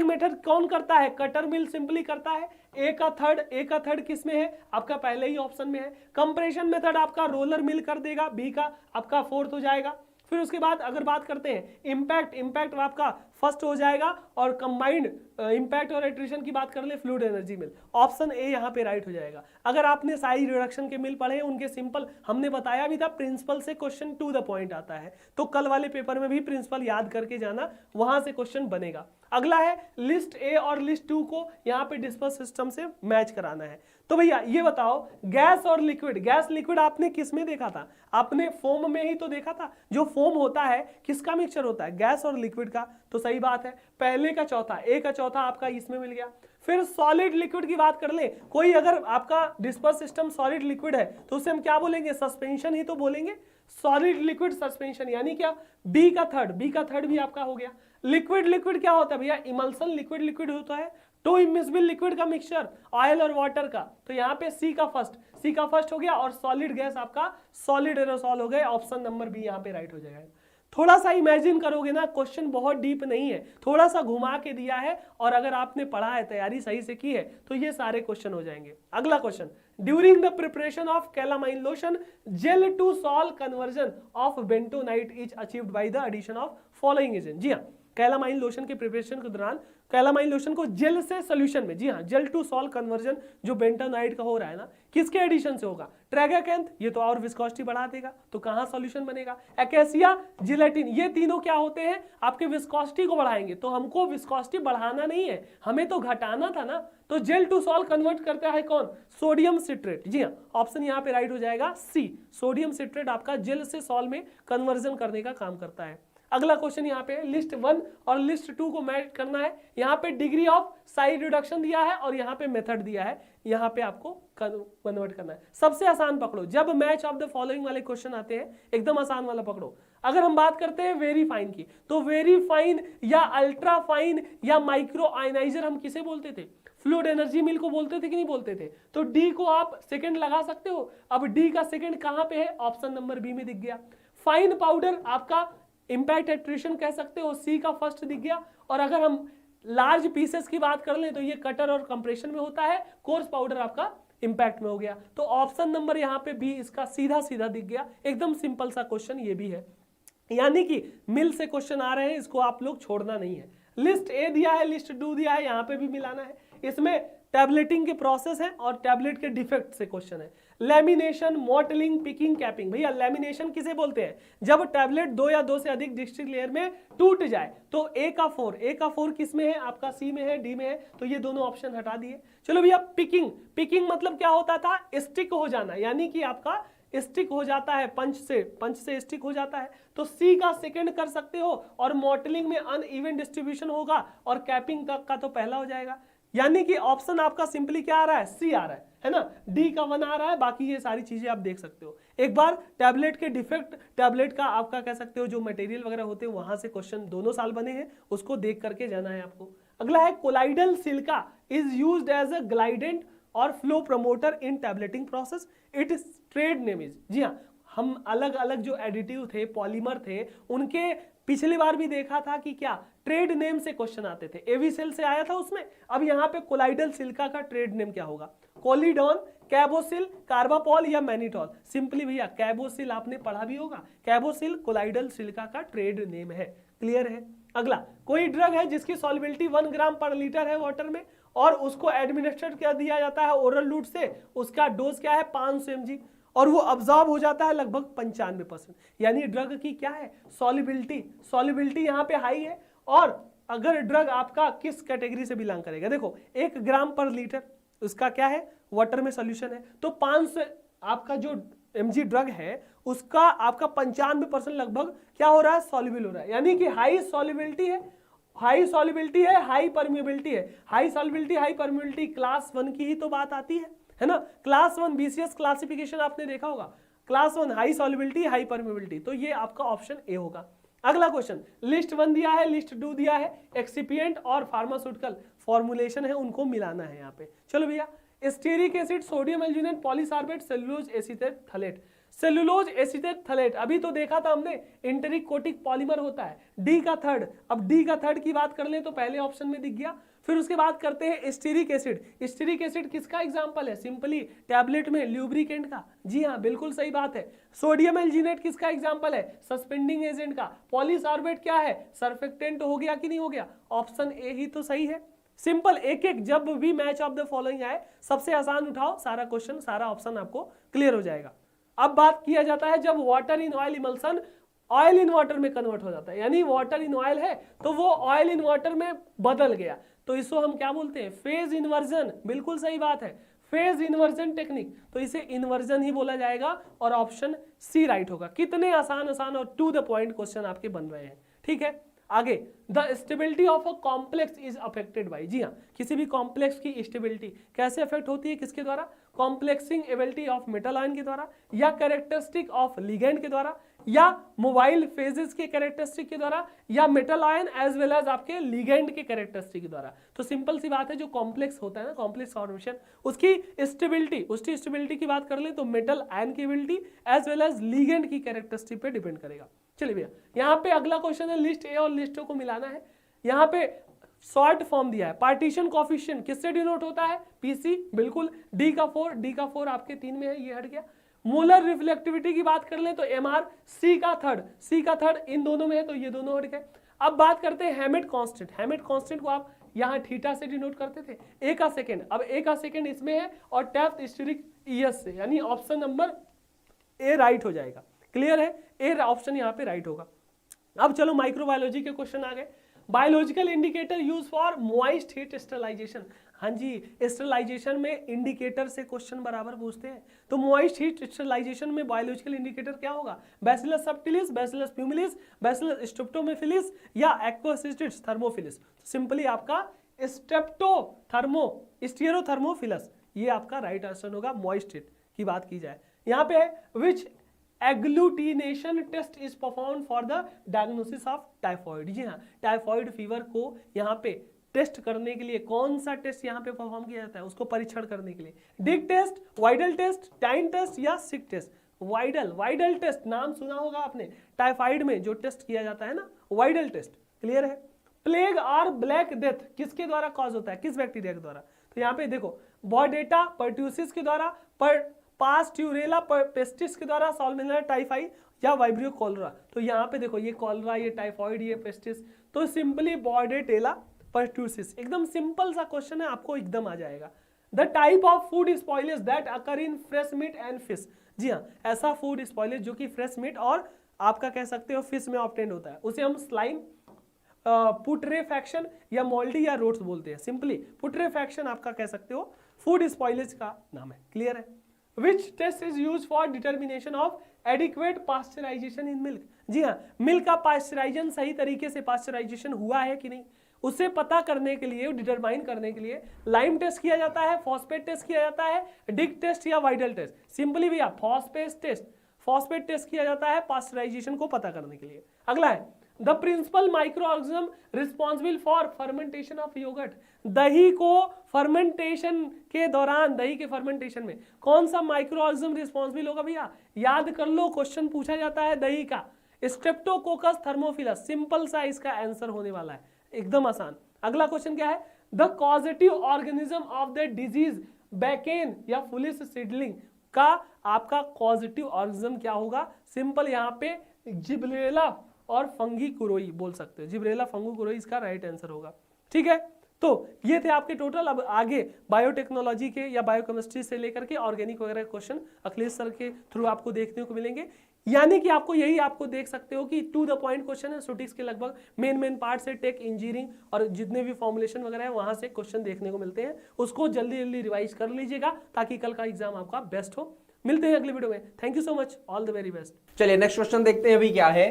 मेथड कौन करता है? कटर मिल सिंपली करता है। ए का थर्ड किस में है? आपका पहले ही ऑप्शन में है। कंप्रेशन मेथड आपका रोलर मिल कर देगा, बी का आपका फोर्थ हो जाएगा। फिर उसके बाद अगर बात करते हैं इम्पैक्ट आपका फर्स्ट हो जाएगा, और कंबाइंड इम्पैक्ट और एट्रिशन की बात कर ले, fluid energy mill, option A यहाँ पे राइट हो जाएगा। अगर आपने साइज रिडक्शन के मिल पढ़े, उनके सिंपल हमने बताया भी था, प्रिंसिपल से क्वेश्चन टू द पॉइंट आता है, तो कल वाले पेपर में भी प्रिंसिपल याद करके जाना, वहां से क्वेश्चन बनेगा। अगला है, लिस्ट ए और लिस्ट 2 को यहाँ पे डिस्पर्स सिस्टम से मैच कराना है। तो भैया ये बताओ, गैस और लिक्विड आपने किस में देखा था? आपने फोम में ही तो देखा था। जो फोम होता है किसका मिक्सचर होता है? गैस और लिक्विड का। तो सही बात है, पहले का चौथा, ए का चौथा आपका इसमें मिल गया। फिर सॉलिड लिक्विड की बात कर ले, कोई अगर आपका डिस्पर्स सिस्टम सॉलिड लिक्विड है तो उसे हम क्या बोलेंगे? सस्पेंशन ही तो बोलेंगे, सॉलिड लिक्विड सस्पेंशन। यानी क्या? बी का थर्ड भी आपका हो गया। लिक्विड क्या होता है भैया? इमल्सन लिक्विड होता है, टू इमिसिबल लिक्विड का मिक्सचर, ऑयल और वाटर का। तो यहाँ पे सी का फर्स्ट हो गया, और सॉलिड गैस आपका सॉलिड एरोसॉल हो गया। ऑप्शन नंबर बी यहाँ पे राइट हो जाएगा। थोड़ा सा इमेजिन करोगे ना, क्वेश्चन बहुत डीप नहीं है, थोड़ा सा घुमा के दिया है, और अगर आपने पढ़ा है, तैयारी सही से की है, तो ये सारे क्वेश्चन हो जाएंगे। अगला question, during the preparation of calamine lotion, gel to sol conversion of bentonite is achieved by the addition of following agent. जी हाँ, कैलामाइन लोशन के प्रिपरेशन के दौरान कैलामाइन लोशन को जेल से सोल्यूशन में, जी हाँ, जेल टू सॉल कन्वर्जन जो बेंटोनाइट का हो रहा है ना, किसके एडिशन से होगा? ट्रैगाकैंथ, ये तो और विस्कोसिटी बढ़ा देगा, तो कहां सॉल्यूशन बनेगा? एकेसिया, जिलेटिन, ये तीनों क्या होते हैं? आपके विस्कोसिटी को बढ़ाएंगे। तो हमको विस्कोसिटी बढ़ाना नहीं है, हमें तो घटाना था ना। तो जेल टू सॉल कन्वर्ट करता है कौन? Sodium citrate. जी हाँ, ऑप्शन यहाँ पे राइट हो जाएगा सी, सोडियम सिट्रेट आपका जेल से सॉल में कन्वर्जन करने का काम करता है। अगला क्वेश्चन यहाँ पे, लिस्ट 1 और लिस्ट 2 को मैच करना है। यहाँ पे डिग्री ऑफ साइज रिडक्शन दिया है, और यहाँ पे मेथड दिया है, यहाँ पे आपको कन्वर्ट करना है। सबसे आसान पकड़ो, जब मैच ऑफ द फॉलोइंग वाले क्वेश्चन आते हैं, एकदम आसान वाला पकड़ो। अगर हम बात करते हैं वेरी फाइन की, तो वेरी फाइन या अल्ट्रा फाइन या माइक्रो आयनाइजर हम किसे बोलते थे? फ्लूइड एनर्जी मिल को बोलते थे कि नहीं बोलते थे? तो डी को आप सेकंड लगा सकते हो। अब डी का सेकंड कहां पे है? ऑप्शन नंबर बी में दिख गया। फाइन पाउडर आपका इम्पैक्ट एट्रिशन कह सकते हो, सी का फर्स्ट दिख गया। और अगर हम लार्ज पीसेस की बात कर लें, तो ये कटर और कंप्रेशन में होता है, कोर्स पाउडर आपका इम्पैक्ट में हो गया। तो ऑप्शन नंबर यहाँ पे बी इसका सीधा दिख गया। एकदम सिंपल सा क्वेश्चन ये भी है, यानी कि मिल से क्वेश्चन आ रहे हैं, इसको आप लोग छोड़ना नहीं है। लिस्ट ए दिया है, लिस्ट 2 दिया है, यहाँ पे भी मिलाना है। इसमें टैबलेटिंग के प्रोसेस है और टैबलेट के डिफेक्ट से क्वेश्चन है। Lamination, mottling, picking, capping. भैया लैमिनेशन किसे बोलते हैं? जब टैबलेट 2 या 2 से अधिक डिस्ट्रिक्ट लेयर में टूट जाए। तो ए का 4 किस में है? आपका सी में है, डी में है, तो ये दोनों ऑप्शन हटा दिए। चलो भैया पिकिंग मतलब क्या होता था? स्टिक हो जाना, यानी कि आपका स्टिक हो जाता है, पंच से स्टिक हो जाता है। तो सी का सेकंड कर सकते हो, और मॉटलिंग में अनइवन डिस्ट्रीब्यूशन होगा, और कैपिंग का तो पहला हो जाएगा। यानी कि ऑप्शन आपका सिंपली क्या आ रहा है, सी आ रहा है ना, डी का 1 आ रहा है। बाकी ये सारी चीजें आप देख सकते हो। एक बार टैबलेट के डिफेक्ट, टैबलेट का आपका कह सकते हो जो मटेरियल वगैरह होते हैं वहां से क्वेश्चन दोनों साल बने हैं, उसको देख करके जाना है आपको। अगला है colloidal silica is used as a glidant और flow promoter in tableting process, it is trade name is. जी हाँ, हम अलग अलग जो एडिटिव थे, पॉलीमर थे, उनके पिछली बार भी देखा था कि क्या ट्रेड नेम से क्वेश्चन आते थे। एवीसेल से आया था उसमें। अब यहाँ पे कोलाइडल सिलिका का ट्रेड नेम क्या होगा, कोलिडॉन, कैबोसिल, कार्बापॉल या मैनिटॉल। सिंपली भैया कैबोसिल आपने पढ़ा भी होगा, कैबोसिल कोलाइडल सिलिका का ट्रेड नेम है। क्लियर है। अगला, कोई ड्रग है जिसकी सॉल्युबिलिटी 1 ग्राम पर लीटर है वाटर में और उसको एडमिनिस्ट्रेट कर दिया जाता है ओरल रूट से, उसका डोज क्या है 500 mg और वो अब्जॉर्ब हो जाता है लगभग 95%। यानी ड्रग की क्या है, सॉल्युबिलिटी यहाँ पे हाई है। और अगर ड्रग आपका किस कैटेगरी से बिलोंग करेगा, देखो 1 ग्राम पर लीटर उसका क्या है, वाटर में सोल्यूशन है, तो 500 आपका जो mg ड्रग है उसका आपका 95% लगभग क्या हो रहा है, सॉल्युबल हो रहा है। यानी कि हाई सॉल्युबिलिटी है, हाई सॉल्युबिलिटी है, हाई परमिएबिलिटी है। High solubility, high permeability class 1 की ही तो बात आती है ना। क्लास 1 बीसीएस क्लासिफिकेशन आपने देखा होगा, class 1 high solubility, high permeability, तो ये आपका ऑप्शन ए होगा। अगला क्वेश्चन, लिस्ट 1 दिया है, लिस्ट 2 दिया है, एक्सिपिएंट और फार्मास्यूटिकल फॉर्मुलेशन है, उनको मिलाना है यहाँ पे। चलो भैया, stearic acid, sodium alginate, polysorbate, cellulose acetate phthalate. Cellulose acetate phthalate अभी तो देखा था हमने, इंटरिक कोटिक पॉलीमर होता है, डी का थर्ड। अब डी का थर्ड की बात कर ले तो पहले ऑप्शन में दिख गया। फिर उसके बाद करते हैं स्टीरिक एसिड। स्टीरिक एसिड किसका एग्जांपल है, सिंपली टैबलेट में ल्यूब्रिकेंट का। जी हाँ, बिल्कुल सही बात है। सोडियम एल्जीनेट किसका एग्जांपल है, सस्पेंडिंग एजेंट का। पॉलीसार्बेट क्या है, सर्फेक्टेंट हो गया कि नहीं हो गया, ऑप्शन ए ही तो सही है। सिंपल, एक एक जब भी मैच ऑफ द फॉलोइंग आए सबसे आसान उठाओ, सारा क्वेश्चन सारा ऑप्शन आपको क्लियर हो जाएगा। अब बात किया जाता है जब water in oil emulsion oil in water में कन्वर्ट हो जाता है, यानी वाटर इन ऑयल है तो वो ऑयल इन वाटर में बदल गया, तो इसको हम क्या बोलते हैं, फेज इन्वर्जन। बिल्कुल सही बात है, फेज इन्वर्जन टेक्निक, तो इसे इन्वर्जन ही बोला जाएगा और ऑप्शन सी राइट होगा। कितने आसान आसान और टू द पॉइंट क्वेश्चन आपके बन रहे हैं। ठीक है, आगे, the stability of a complex is affected by. जी हाँ, किसी भी कॉम्प्लेक्स की स्टेबिलिटी कैसे अफेक्ट होती है, किसके द्वारा, complexing ability of metal ion के द्वारा, या कैरेक्टरिस्टिक ऑफ लिगेंड के द्वारा, या मोबाइल फेजेस के कैरेक्टरिस्टिक के द्वारा, या metal ion as well as आपके लिगेंड के कैरेक्टरिस्टिक के द्वारा। तो सिंपल सी बात है, जो कॉम्प्लेक्स होता है ना, कॉम्प्लेक्स फॉर्मेशन, उसकी स्टेबिलिटी, उसकी स्टेबिलिटी की बात कर ले तो मेटल आयन की ability as well as ligand की कैरेक्टरिस्टिक पे डिपेंड करेगा। चलिए भैया, यहाँ पे अगला क्वेश्चन है, लिस्ट ए और लिस्ट ओ को मिलाना है। यहाँ पे शॉर्ट फॉर्म दिया है, पार्टीशन कोफिशिएंट किससे डिनोट होता है, पीसी, बिल्कुल। डी का 4 आपके 3 में है, ये हट गया। मोलर रिफ्लेक्टिविटी की बात कर ले तो एमआर, सी का थर्ड इन दोनों में है तो ये दोनों हट गए। अब बात करते हैं हैमिट कांस्टेंट। हैमिट कांस्टेंट को आप यहाँ थीटा से डिनोट करते थे, ए का सेकेंड, अब ए का सेकेंड इसमें है और टैफ्ट स्टीरिक ईएस से, यानी ऑप्शन नंबर ए राइट हो जाएगा। क्लियर है, ए ऑप्शन यहाँ पे राइट होगा। अब चलो माइक्रोबायोलॉजी के क्वेश्चन आ गए। Biological indicator use for moist heat sterilization. हाँ जी, स्टरलाइजेशन में इंडिकेटर से क्वेश्चन बराबर पूछते हैं, तो मॉइस्ट हीट स्टरलाइजेशन में बायोलॉजिकल इंडिकेटर क्या होगा, Bacillus subtilis, Bacillus pumilus, Bacillus स्ट्रेप्टोमेफिलिस या एक्वासिस्टिस थर्मोफिलिस। सिंपली आपका स्टेरोथर्मोफिलस, ये आपका राइट आंसर होगा मॉइस्ट हीट की बात की जाए। यहाँ पे है which agglutination test is perform for the diagnosis of typhoid. जी हाँ, टाइफॉइड फीवर को यहाँ पे टेस्ट करने के लिए कौन सा टेस्ट यहाँ पे परफॉर्म किया जाता है, उसको परीक्षण करने के लिए, Dick test, Widal test, time test या सिक टेस्ट। वाइडल टेस्ट नाम सुना होगा आपने, टाइफाइड में जो टेस्ट किया जाता है ना, वाइडल टेस्ट। क्लियर है। प्लेग और ब्लैक डेथ किसके द्वारा कॉज होता है, किस बैक्टीरिया के द्वारा, तो यहाँ पे देखो, बॉर्डेटा पर्ट्यूसिस के द्वारा, पास्ट्यूरेला पेस्टिस के द्वारा, साल्मोनेला टाइफाई या वाइब्रियो कोलेरा। तो यहाँ पे देखो, ये कोलेरा, ये टाइफॉइड, ये पेस्टिस, तो सिंपली बॉर्डेटेला पर्ट्यूसिस। एकदम सिंपल सा क्वेश्चन है, आपको एकदम आ जाएगा। The type of food spoilage that occur in fresh meat and fish. जी हाँ, ऐसा फूड स्पॉइलेज जो कि फ्रेश मीट और आपका कह सकते हो फिश में ऑब्टेन होता है, उसे हम स्लाइम, पुट्रेफैक्शन या मोल्डी या रोट्स बोलते हैं। सिंपली पुट्रेफैक्शन आपका कह सकते हो फूड स्पॉइलेज का नाम है। क्लियर है। Which test is used for determination of adequate pasteurization in milk? जी हाँ, मिल्क का पास्चराइजेशन सही तरीके से पास्चराइजेशन हुआ है कि नहीं, उसे पता करने के लिए, डिटरमाइन करने के लिए लाइम टेस्ट किया जाता है, फॉस्फेट टेस्ट किया जाता है, डिक टेस्ट या वाइडल टेस्ट। सिंपली भैया फॉस्फेट टेस्ट किया जाता है पास्चराइजेशन को पता करने के लिए। अगला है the principal micro organism responsible for fermentation of yogurt. दही को फर्मेंटेशन के दौरान, दही के फर्मेंटेशन में कौन सा माइक्रो ऑर्गेनिज्म रिस्पॉन्सिबल होगा भैया? याद कर लो, क्वेश्चन पूछा जाता है दही का। स्ट्रेप्टोकोकस थर्मोफिलस, सिंपल सा इसका आंसर होने वाला है, एकदम आसान। अगला क्वेश्चन क्या है? The causative organism of the disease bakanae या फुलिस सीडलिंग का आपका कॉजेटिव ऑर्गेनिज्म क्या होगा? सिंपल यहाँ पे जिब्रेला और फंगी कुरोई बोल सकते हो, जिब्रेला फंगू कुरोई इसका राइट आंसर होगा। ठीक है, तो ये थे आपके टोटल। अब आगे बायोटेक्नोलॉजी के या बायोकेमिस्ट्री से लेकर के ऑर्गेनिक वगैरह क्वेश्चन अखिलेश सर के थ्रू आपको देखने को मिलेंगे। यानी कि आपको यही आपको देख सकते हो कि टू द पॉइंट क्वेश्चन है, स्टैटिस्टिक्स के लगभग मेन पार्ट से टेक इंजीनियरिंग और जितने भी फॉर्मुलेशन वगैरह है वहां से क्वेश्चन देखने को मिलते हैं। उसको जल्दी जल्दी रिवाइज कर लीजिएगा ताकि कल का एग्जाम आपका बेस्ट हो। मिलते हैं अगली वीडियो में। Thank you so much, all the very best. चलिए नेक्स्ट क्वेश्चन देखते हैं अभी क्या है।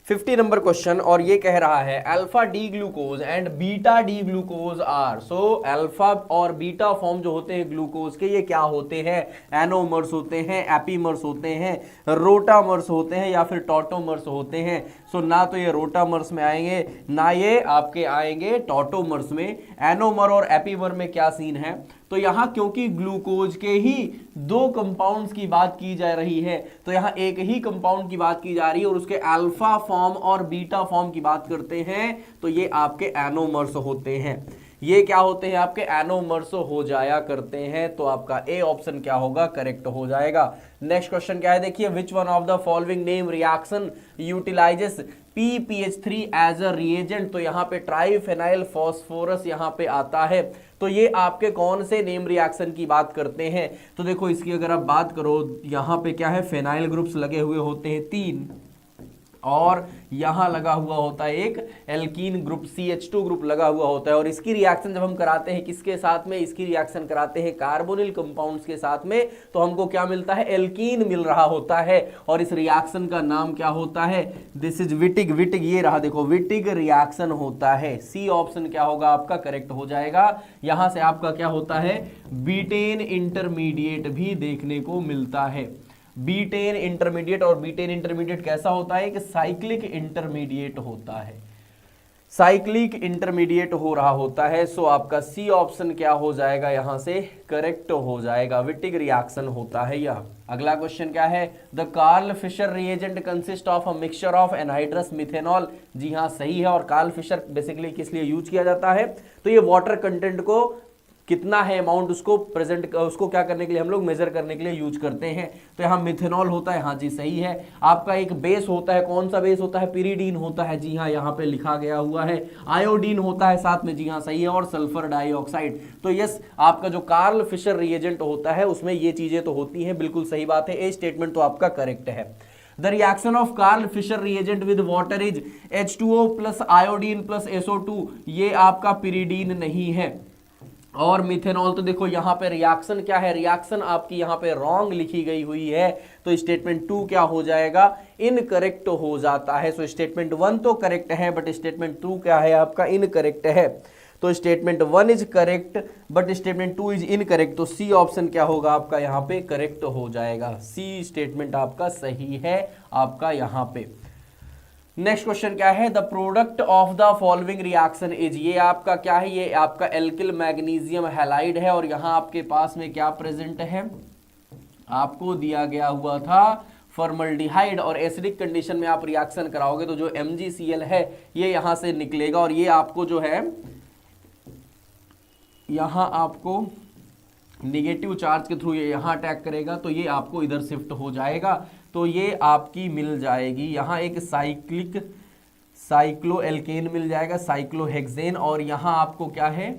50 नंबर क्वेश्चन, और ये कह रहा है alpha D glucose and beta D glucose are. So alpha और बीटा फॉर्म जो होते हैं ग्लूकोज के, ये क्या होते हैं? एनोमर्स होते हैं, एपीमर्स होते हैं, रोटामर्स होते हैं या फिर टॉटोमर्स होते हैं। सो ना तो ये रोटामर्स में आएंगे ना ये आपके आएंगे टॉटोमर्स में। एनोमर और एपीमर में क्या सीन है? तो यहां क्योंकि ग्लूकोज के ही दो कंपाउंड्स की बात की जा रही है, तो यहां एक ही कंपाउंड की बात की जा रही है और उसके अल्फा फॉर्म और बीटा फॉर्म की बात करते हैं, तो ये आपके एनोमर्स होते हैं। ये क्या होते हैं? आपके एनोमर्स हो जाया करते हैं। तो आपका ए ऑप्शन क्या होगा? करेक्ट हो जाएगा। नेक्स्ट क्वेश्चन क्या है देखिए, which one of the following name reaction utilises PPH3 as a reagent. तो यहाँ पे ट्राइफेनाइल फॉस्फोरस यहाँ पे आता है। तो ये आपके कौन से नेम रिएक्शन की बात करते हैं? तो देखो इसकी अगर आप बात करो, यहाँ पे क्या है, फेनाइल ग्रुप्स लगे हुए होते हैं 3, और यहां लगा हुआ होता है एक एल्कीन ग्रुप, CH2 ग्रुप लगा हुआ होता है। और इसकी रिएक्शन जब हम कराते हैं किसके साथ में? इसकी रिएक्शन कराते हैं कार्बोनिल कंपाउंड्स के साथ में, तो हमको क्या मिलता है? एल्कीन मिल रहा होता है। और इस रिएक्शन का नाम क्या होता है? This is Wittig. विटिग ये रहा, देखो विटिग रिएक्शन होता है। सी ऑप्शन क्या होगा आपका? करेक्ट हो जाएगा। यहां से आपका क्या होता है? बीटेन इंटरमीडिएट भी देखने को मिलता है। बीटेन इंटरमीडिएट, और बीटेन इंटरमीडिएट कैसा होता है? कि साइक्लिक इंटरमीडिएट होता है, साइक्लिक इंटरमीडिएट हो रहा होता है। सो आपका सी ऑप्शन क्या हो जाएगा? यहां से करेक्ट हो जाएगा, विटिग रिएक्शन होता है यह। अगला क्वेश्चन क्या है? The Karl Fischer reagent consist of a mixture of anhydrous methanol. जी हाँ, सही है। और कार्ल फिशर बेसिकली किस लिए यूज किया जाता है? तो ये वाटर कंटेंट को कितना है अमाउंट, उसको प्रेजेंट, उसको क्या करने के लिए हम लोग मेजर करने के लिए यूज करते हैं। तो यहाँ मिथेनॉल होता है, हाँ जी सही है। आपका एक बेस होता है, कौन सा बेस होता है? पिरीडीन होता है, जी हाँ यहाँ पे लिखा गया हुआ है। आयोडीन होता है साथ में, जी हाँ सही है। और सल्फर डाइऑक्साइड। तो यस, आपका जो कार्ल फिशर रिएजेंट होता है उसमें ये चीजें तो होती हैं, बिल्कुल सही बात है। ए स्टेटमेंट तो आपका करेक्ट है। The reaction of Karl Fischer reagent with water is H2O plus iodine plus SO2। ये आपका पिरीडीन नहीं है। और मिथेनॉल, तो देखो यहाँ पे रिएक्शन क्या है? रिएक्शन आपकी यहाँ पे रॉन्ग लिखी गई हुई है, तो स्टेटमेंट 2 क्या हो जाएगा? इनकरेक्ट हो जाता है। सो स्टेटमेंट 1 तो करेक्ट है, बट स्टेटमेंट 2 क्या है आपका? इनकरेक्ट है। तो statement 1 is correct but statement 2 is incorrect. तो सी ऑप्शन क्या होगा आपका? यहाँ पे करेक्ट हो जाएगा। सी स्टेटमेंट आपका सही है आपका यहाँ पे। नेक्स्ट क्वेश्चन क्या है? The product of the following reaction is. ये आपका क्या है? ये आपका एल्किल मैग्नीशियम हैलाइड है। और यहां आपके पास में क्या प्रेजेंट है? आपको दिया गया हुआ था फॉर्मल्डिहाइड। और एसिडिक कंडीशन में आप रिएक्शन कराओगे तो जो MgCl है ये यहां से निकलेगा, और ये आपको जो है यहां आपको निगेटिव चार्ज के थ्रू ये यहां अटैक करेगा, तो ये आपको इधर शिफ्ट हो जाएगा। तो ये आपकी मिल जाएगी यहाँ एक साइक्लोएल्केन मिल जाएगा, साइक्लोहेक्सेन। और यहाँ आपको क्या है?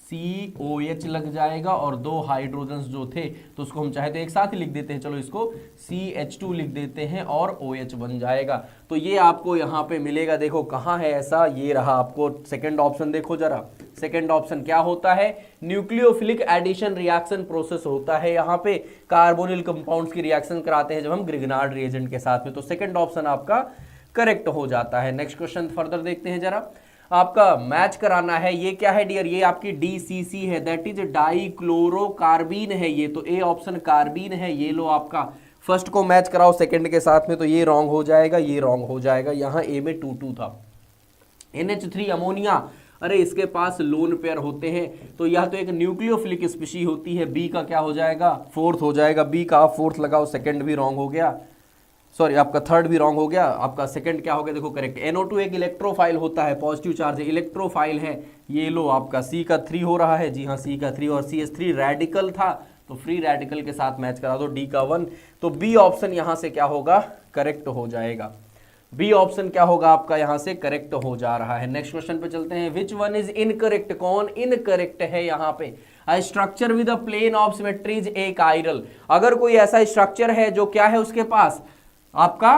COH लग जाएगा, और 2 हाइड्रोजन्स जो थे तो उसको हम चाहे तो एक साथ ही लिख देते हैं। चलो इसको CH2 लिख देते हैं और OH बन जाएगा। तो ये आपको यहाँ पे मिलेगा। देखो कहाँ है ऐसा? ये रहा। आपको सेकंड ऑप्शन देखो जरा। सेकंड ऑप्शन क्या होता है? न्यूक्लियोफिलिक एडिशन रिएक्शन प्रोसेस होता है। यहाँ पे कार्बोनिल कंपाउंड्स की रिएक्शन कराते हैं जब हम ग्रिग्नार्ड रिएजेंट के साथ में। तो सेकंड ऑप्शन आपका करेक्ट हो जाता है। नेक्स्ट क्वेश्चन फर्दर देखते हैं जरा। आपका मैच कराना है। ये क्या है डियर, ये आपकी DCC है, दैट इज डाइक्लोरोकार्बीन है ये, तो ए ऑप्शन कार्बीन है। ये लो आपका फर्स्ट को मैच कराओ सेकंड के साथ में, तो ये रॉन्ग हो जाएगा, ये रॉन्ग हो जाएगा। यहाँ ए में 2 था। NH3 अमोनिया, अरे इसके पास लोन पेयर होते हैं, तो यह तो एक न्यूक्लियोफिलिक स्पीशी होती है। बी का क्या हो जाएगा, फोर्थ हो जाएगा। बी का आप फोर्थ लगाओ, सेकंड भी रॉन्ग हो गया, सॉरी आपका थर्ड भी रॉन्ग हो गया, आपका सेकंड क्या हो गया देखो करेक्ट। NO2 एक इलेक्ट्रोफाइल होता है, पॉजिटिव चार्ज इलेक्ट्रोफाइल है। ये लो आपका C का 3 हो रहा है, जी हाँ C का 3, और CH3 रेडिकल था, तो फ्री रेडिकल के साथ मैच करा दो, D का 1। तो बी ऑप्शन यहां से क्या होगा, करेक्ट हो जाएगा। बी ऑप्शन क्या होगा आपका यहां से करेक्ट हो जा रहा है। नेक्स्ट क्वेश्चन पे चलते हैं। विच वन इज इनकरेक्ट, कौन इनकरेक्ट है यहाँ पे। Structure with a plane of symmetry is achiral. अगर कोई ऐसा स्ट्रक्चर है जो क्या है उसके पास आपका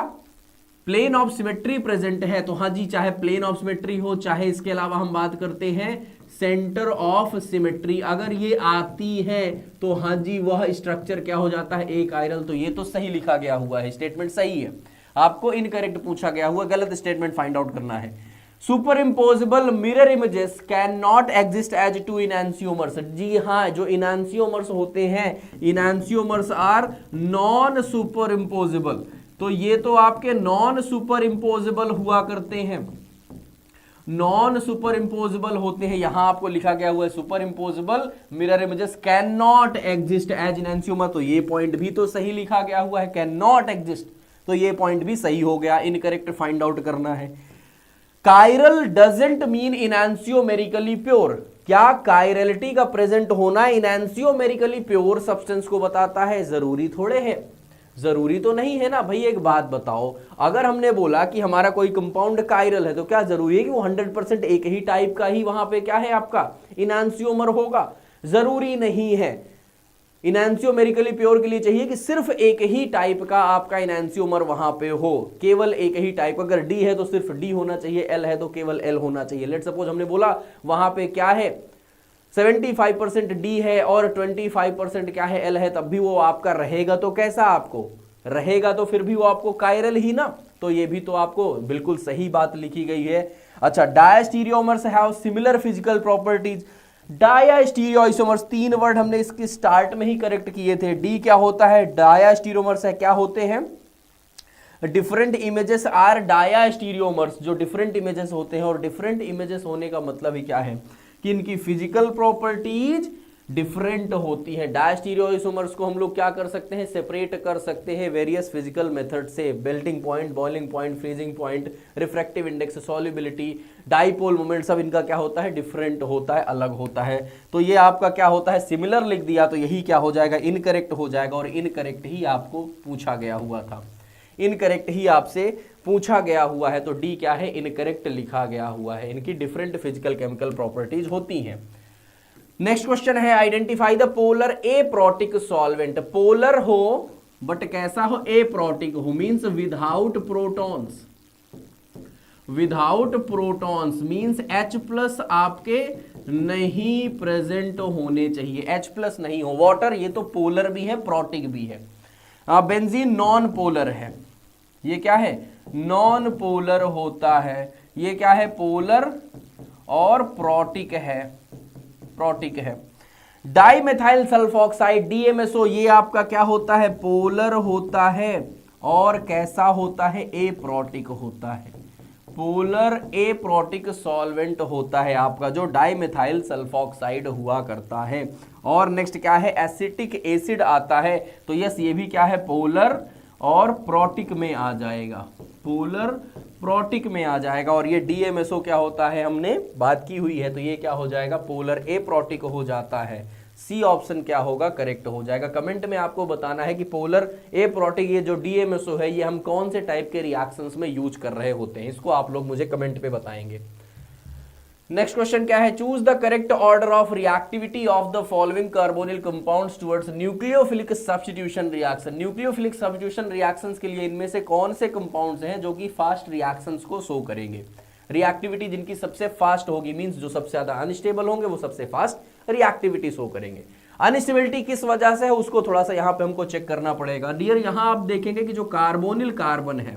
प्लेन ऑफ सिमेट्री प्रेजेंट है, तो हाँ जी, चाहे प्लेन ऑफ सिमेट्री हो, चाहे इसके अलावा हम बात करते हैं सेंटर ऑफ सिमेट्री, अगर ये आती है तो हाँ जी वह स्ट्रक्चर क्या हो जाता है, एक आयरल। तो ये तो सही लिखा गया हुआ है, स्टेटमेंट सही है। आपको इनकरेक्ट पूछा गया हुआ, गलत स्टेटमेंट फाइंड आउट करना है। Superimposable mirror images can not exist as two enantiomers. जी हाँ, जो इनैंसियोमर्स होते हैं, enantiomers are non superimposable. तो ये तो आपके नॉन सुपर इम्पोजेबल हुआ करते हैं, नॉन सुपर इम्पोजेबल होते हैं। यहां आपको लिखा गया हुआ है superimposable mirror images can not exist as enantiomer, तो ये पॉइंट भी तो सही लिखा गया हुआ है, कैन नॉट एग्जिस्ट, तो ये पॉइंट भी सही हो गया। इनकरेक्ट फाइंड आउट करना है। Chiral doesn't mean enantiomerically pure. क्या कायरलिटी का प्रेजेंट होना इनैंसियोमेरिकली प्योर सब्सटेंस को बताता है? जरूरी थोड़े है, जरूरी तो नहीं है ना भाई। एक बात बताओ, अगर हमने बोला कि हमारा कोई कंपाउंड कायरल है, तो क्या जरूरी है कि वो 100% एक ही टाइप का ही वहां पे क्या है आपका इनैंसियोमर होगा? जरूरी नहीं है। इनैंसियोमेरिकली प्योर के लिए चाहिए कि सिर्फ एक ही टाइप का आपका इनैंसियोमर वहां पे हो, केवल एक ही टाइप। अगर डी है तो सिर्फ डी होना चाहिए, एल है तो केवल एल होना चाहिए। लेट सपोज हमने बोला वहां पे क्या है 75% डी है और 25% क्या है एल है, तब भी वो आपका रहेगा तो कैसा आपको रहेगा, तो फिर भी वो आपको कायरल ही ना। तो ये भी तो आपको बिल्कुल सही बात लिखी गई है। अच्छा, diastereomers have similar physical properties. Diastereoisomers, 3 word हमने इसके स्टार्ट में ही करेक्ट किए थे। डी क्या होता है, डायस्टीरियोमर्स है, क्या होते हैं डिफरेंट इमेजेस आर डायस्टीरियोमर्स, जो डिफरेंट इमेजेस होते हैं। और डिफरेंट इमेजेस होने का मतलब ही क्या है कि इनकी फिजिकल प्रॉपर्टीज डिफरेंट होती है। डायस्टीरियोइसोमर्स को हम लोग क्या कर सकते हैं, सेपरेट कर सकते हैं वेरियस फिजिकल मेथड से, melting point, boiling point, freezing point, refractive index, solubility, dipole moment, सब इनका क्या होता है डिफरेंट होता है, अलग होता है। तो ये आपका क्या होता है सिमिलर लिख दिया, तो यही क्या हो जाएगा इनकरेक्ट हो जाएगा। और इनकरेक्ट ही आपको पूछा गया हुआ था, इनकरेक्ट ही आपसे पूछा गया हुआ है। तो डी क्या है इनकरेक्ट लिखा गया हुआ है। इनकी डिफरेंट फिजिकल केमिकल प्रॉपर्टीज होती हैं। नेक्स्ट क्वेश्चन है identify the polar aprotic solvent. Polar हो बट कैसा हो, एप्रोटिक हो, means without protons. Without protons means H+ आपके नहीं प्रेजेंट होने चाहिए, H+ नहीं हो। वाटर ये तो पोलर भी है, प्रोटिक भी है। बेंजीन नॉन पोलर है, ये क्या है नॉन पोलर होता है। ये क्या है पोलर और प्रोटिक है, प्रोटिक है। डाइमेथाइल सल्फॉक्साइड DMSO, ये आपका क्या होता है पोलर होता है और कैसा होता है एप्रोटिक होता है। पोलर एप्रोटिक सॉल्वेंट होता है आपका जो डाइमेथाइल सल्फॉक्साइड हुआ करता है। और नेक्स्ट क्या है एसिटिक एसिड आता है, तो यस ये भी क्या है पोलर और प्रोटिक में आ जाएगा, पोलर प्रोटिक में आ जाएगा। और ये DMSO क्या होता है हमने बात की हुई है, तो ये क्या हो जाएगा पोलर एप्रोटिक हो जाता है। सी ऑप्शन क्या होगा करेक्ट हो जाएगा। कमेंट में आपको बताना है कि पोलर एप्रोटिक ये जो DMSO है ये हम कौन से टाइप के रिएक्शंस में यूज कर रहे होते हैं, इसको आप लोग मुझे कमेंट पे बताएंगे। नेक्स्ट क्वेश्चन क्या है, choose the correct order of reactivity of the following carbonyl compounds towards nucleophilic substitution reaction. Nucleophilic substitution reactions के लिए इनमें से कौन से कंपाउंड्स हैं जो कि फास्ट रिएक्शंस को शो करेंगे। रिएक्टिविटी जिनकी सबसे फास्ट होगी, मींस जो सबसे ज्यादा अनस्टेबल होंगे वो सबसे फास्ट रिएक्टिविटी शो करेंगे। अनस्टेबिलिटी किस वजह से है उसको थोड़ा सा यहां पे हमको चेक करना पड़ेगा। डियर यहां आप देखेंगे कि जो कार्बोनिल कार्बन है,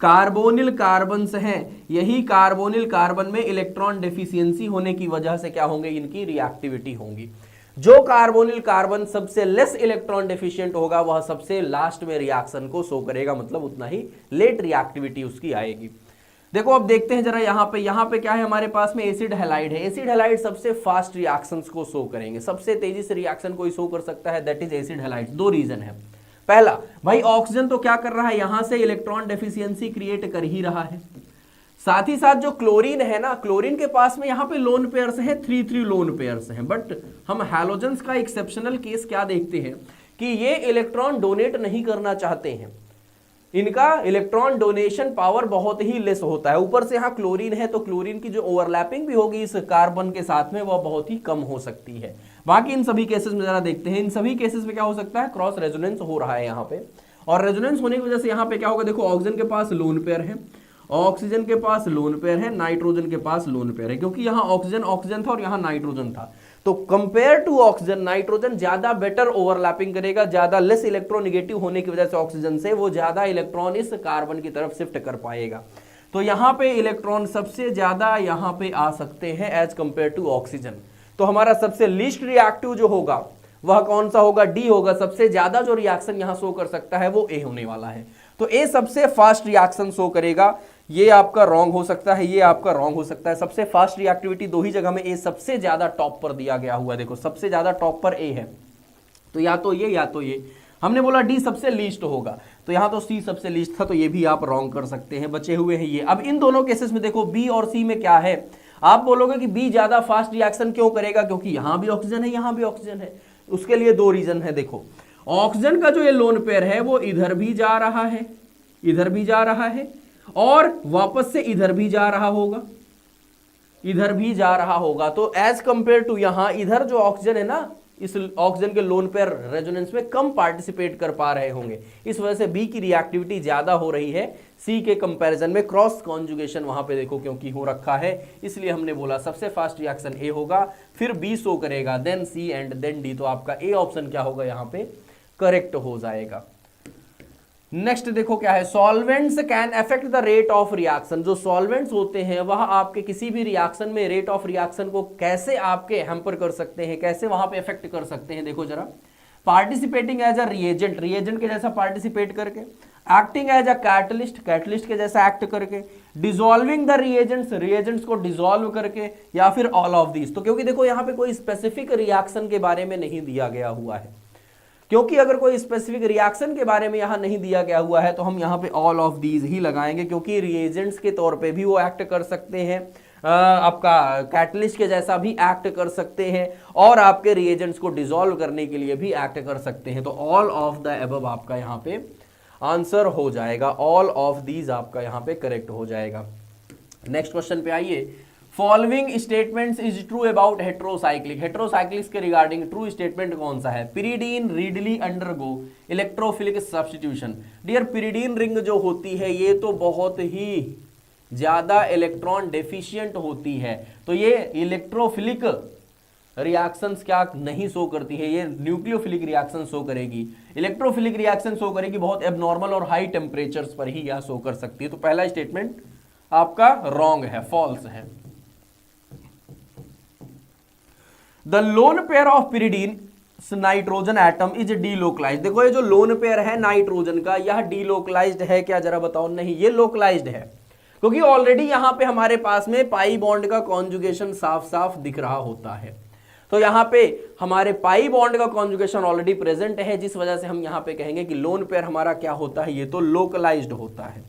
कार्बोनिल कार्बन्स हैं, यही कार्बोनिल कार्बन में इलेक्ट्रॉन डेफिशिएंसी होने की वजह से क्या होंगे, इनकी रिएक्टिविटी होंगी। जो कार्बोनिल कार्बन सबसे लेस इलेक्ट्रॉन डेफिशिएंट होगा वह सबसे लास्ट में रिएक्शन को शो करेगा, मतलब उतना ही लेट रिएक्टिविटी उसकी आएगी। देखो अब देखते हैं जरा यहाँ पे क्या है हमारे पास में एसिड हैलाइड है। एसिड हैलाइड सबसे फास्ट रिएक्शंस को शो करेंगे, सबसे तेजी से रिएक्शन कोई शो कर सकता है, दैट इज एसिड हैलाइड। दो रीजन है। पहला, भाई ऑक्सीजन तो क्या कर रहा है, यहां से इलेक्ट्रॉन डेफिशिएंसी क्रिएट कर ही रहा है, साथ ही साथ जो क्लोरीन है ना, क्लोरीन के पास में यहाँ पे लोन पेयर्स हैं, 3 लोन पेयर्स हैं। बट हम हैलोजेंस का एक्सेप्शनल केस क्या देखते हैं कि ये इलेक्ट्रॉन डोनेट नहीं करना चाहते हैं, इनका इलेक्ट्रॉन डोनेशन पावर बहुत ही लेस होता है। ऊपर से यहाँ क्लोरीन है तो क्लोरीन की जो ओवरलैपिंग भी होगी इस कार्बन के साथ में वह बहुत ही कम हो सकती है। बाकी इन सभी केसेस में जरा देखते हैं, इन सभी केसेस में क्या हो सकता है, क्रॉस रेजोनेंस हो रहा है यहाँ पे, और रेजोनेंस होने की वजह से यहाँ पे क्या होगा, देखो ऑक्सीजन के पास लोन पेयर है, ऑक्सीजन के पास लोन पेयर है, नाइट्रोजन के पास लोन पेयर है, क्योंकि यहाँ ऑक्सीजन था और यहाँ नाइट्रोजन था, तो कंपेयर टू ऑक्सीजन नाइट्रोजन ज्यादा बेटर ओवरलैपिंग करेगा, ज्यादा लेस इलेक्ट्रोनेगेटिव होने की वजह से ऑक्सीजन से वो ज्यादा इलेक्ट्रॉन इस कार्बन की तरफ शिफ्ट कर पाएगा। तो यहाँ पे इलेक्ट्रॉन सबसे ज्यादा यहाँ पे आ सकते हैं एज कंपेयर टू ऑक्सीजन। तो हमारा सबसे लीस्ट रिएक्टिव जो होगा वह कौन सा होगा, डी होगा। सबसे ज्यादा जो रिएक्शन यहाँ शो कर सकता है वो ए होने वाला है, तो ए सबसे फास्ट रिएक्शन शो करेगा। ये आपका रॉन्ग हो सकता है, ये आपका रॉन्ग हो सकता है। सबसे फास्ट रिएक्टिविटी दो ही जगह में ए सबसे ज्यादा टॉप पर दिया गया हुआ है, देखो सबसे ज्यादा टॉप पर ए है, तो या तो ये या तो ये। हमने बोला डी सबसे लीस्ट होगा, तो यहाँ तो सी सबसे लीस्ट था, तो ये भी आप रॉन्ग कर सकते हैं। बचे हुए हैं ये। अब इन दोनों केसेस में देखो बी और सी में क्या है, आप बोलोगे कि बी ज्यादा फास्ट रिएक्शन क्यों करेगा, क्योंकि यहां भी ऑक्सीजन है यहां भी ऑक्सीजन है। उसके लिए दो रीजन है। देखो ऑक्सीजन का जो ये लोन पेयर है वो इधर भी जा रहा है, इधर भी जा रहा है, और वापस से इधर भी जा रहा होगा, इधर भी जा रहा होगा। तो एज कंपेयर टू यहां इधर जो ऑक्सीजन है ना, इस ऑक्सीजन के लोन पेयर रेजोनेंस में कम पार्टिसिपेट कर पा रहे होंगे, इस वजह से बी की रिएक्टिविटी ज्यादा हो रही है सी के कंपैरिजन में। क्रॉस कॉन्जुगेशन वहां पे देखो क्योंकि हो रखा है, इसलिए हमने बोला सबसे फास्ट रिएक्शन ए होगा, फिर बी शो करेगा, then C and then D. तो आपका ए ऑप्शन क्या होगा यहाँ पे, करेक्ट हो जाएगा। नेक्स्ट देखो क्या है, solvents can affect the rate of reaction. जो सॉल्वेंट्स होते हैं वह आपके किसी भी रिएक्शन में रेट ऑफ रिएक्शन को कैसे आपके हैम्पर कर सकते हैं, कैसे वहां पे अफेक्ट कर सकते हैं। देखो जरा, participating as a reagent, reagent के जैसा पार्टिसिपेट करके, acting as a catalyst, catalyst के जैसा एक्ट करके, डिसॉल्विंग द रिएजेंट्स, रिएजेंट्स को डिसॉल्व करके, या फिर ऑल ऑफ दीज। तो क्योंकि देखो यहाँ पे कोई स्पेसिफिक रिएक्शन के बारे में नहीं दिया गया हुआ है, क्योंकि अगर कोई स्पेसिफिक रिएक्शन के बारे में यहां नहीं दिया गया हुआ है तो हम यहां पे ऑल ऑफ दीज ही लगाएंगे, क्योंकि रिएजेंट्स के तौर पे भी वो एक्ट कर सकते हैं, आपका कैटलिस्ट के जैसा भी एक्ट कर सकते हैं, और आपके रिएजेंट्स को डिसॉल्व करने के लिए भी एक्ट कर सकते हैं। तो ऑल ऑफ द अबव आपका यहाँ पे आंसर हो जाएगा, ऑल ऑफ दीज आपका यहाँ पे करेक्ट हो जाएगा। नेक्स्ट क्वेश्चन पे आइए, following statements is true about heterocyclic. Heterocyclics के रिगार्डिंग ट्रू स्टेटमेंट कौन सा है, pyridine readily undergo electrophilic substitution. Dear, pyridine ring जो होती है ये तो बहुत ही ज्यादा इलेक्ट्रॉन डेफिशिएंट होती है, तो ये इलेक्ट्रोफिलिक रिएक्शंस क्या नहीं शो करती है, ये न्यूक्लियोफिलिक रिएक्शन शो करेगी। इलेक्ट्रोफिलिक रिएक्शन शो करेगी बहुत एबनॉर्मल और हाई टेम्परेचर्स पर ही यह शो कर सकती है। तो पहला स्टेटमेंट आपका रॉन्ग है, फॉल्स है। The lone pair of pyridine nitrogen atom is delocalised. देखो ये जो लोन पेयर है नाइट्रोजन का, यह डीलोकलाइज्ड है क्या, जरा बताओ। नहीं, ये लोकलाइज्ड है, क्योंकि ऑलरेडी यहां पे हमारे पास में पाई बॉन्ड का कॉन्जुगेशन साफ साफ दिख रहा होता है। तो यहां पे हमारे पाई बॉन्ड का कॉन्जुगेशन ऑलरेडी प्रेजेंट है, जिस वजह से हम यहां पे कहेंगे कि लोन पेयर हमारा क्या होता है, ये तो लोकलाइज्ड होता है,